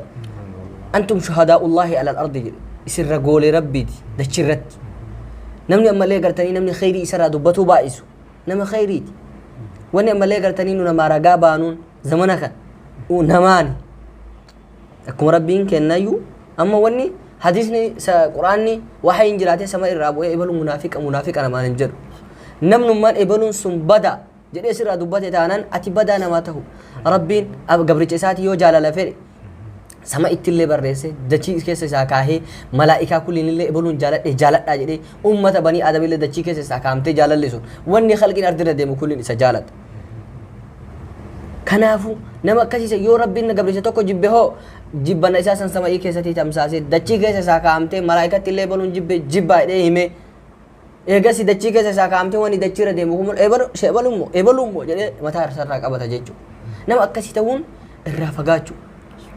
أنتم شهداء الله على الأرض يسر قول ربي دشرت نمني أما ليه قرتني نمني خيري يسر دوبتو بائسو نما خيري وني أما ليه قرتني نما رقابانون زمنك ونماني أكم ربين كنايو أما وني حديثني قرآني وحي إنجلاتي سماء الرابو إبلو منافق أنا ما ننجر نمن من إبلون سن بدا جدي سر دوبته تانان أتي بدا نماته ربين أب قبر جساتي يو جال لفري سما إتلي بريسه دچي كيسه ساكاهي ملائكة كلين اللي إبلون جالت أجدي أمة بني آدم اللي دچي كيسه ساكامته جالت لسون وني خلقين أردنا ديمو كلين إسا جالت كنافو نما كسيسه يو ربين قبر جتوكو جبهو جبنا إساسا سما إيكيسه تيتامساسي دچي كيسه ساكامته ملائكة اللي إبلون جبه إيه همه eegasi dachii keessa isaa kaamtee wani dachiirra deemu kun ebalummo jedhee mataa irraa qabata jechuudha. Nama akkasii ta'uun irraa fagaachuu.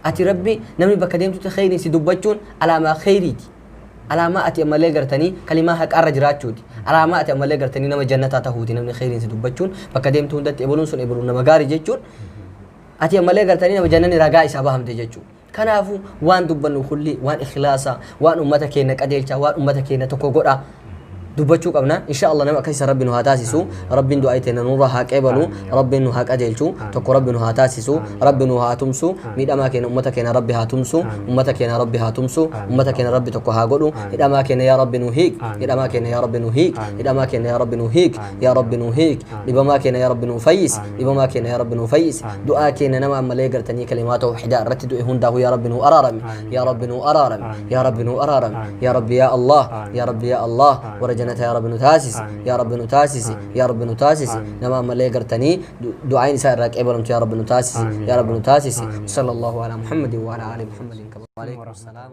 Ati rabbi namni bakka deemtutti khayriin si dubbachuun alaamaa khayriiti. Alaamaa ati ammallee gartanii kalimaa haqaarra jiraachuuti. Alaamaa ati ammallee gartanii nama jannataa tahuuti namni khayriin si dubbachuun bakka deemtu hundatti ebaluun sun ebaluun nama gaarii jechuun ati ammallee gartanii nama jannani ragaa isaa bahamte jechuudha. Kanaafuu waan dubbannu kulli waan ikhlaasa waan ummata keenya qajeelchaa waan ummata keenya tokko godha. دبچو قبنا ان شاء الله نما كيس ربي نو هاتاسيسو ربي دو ايتنا نور هاقبلو ربي نو هاقجلچو تكو ربي نو هاتاسيسو ربي نو هاتمسو ميدما كين امتك كين ربي هاتمسو امتك كين ربي هاتمسو امتك كين ربي تكو هاغدو ميدما كين يا ربي نو هيك ميدما كين يا ربي نو هيك ميدما كين يا ربي نو هيك يا ربي نو هيك لبما كين يا ربي نو فيس لبما كين يا ربي نو فيس دعاء كين نما مليغرتني كلمات وحده رتدو هنداه يا ربي نو ارارم يا ربي نو ارارم يا ربي نو ارارم يا ربي يا الله يا ربي يا الله ورجنت يا رب نتاسس يا رب نتاسس يا رب نتاسس نما ملي قرتني دعاء نساء راكبهم يا رب نتاسس يا رب نتاسس صلى الله على محمد وعلى ال محمد وعليكم السلام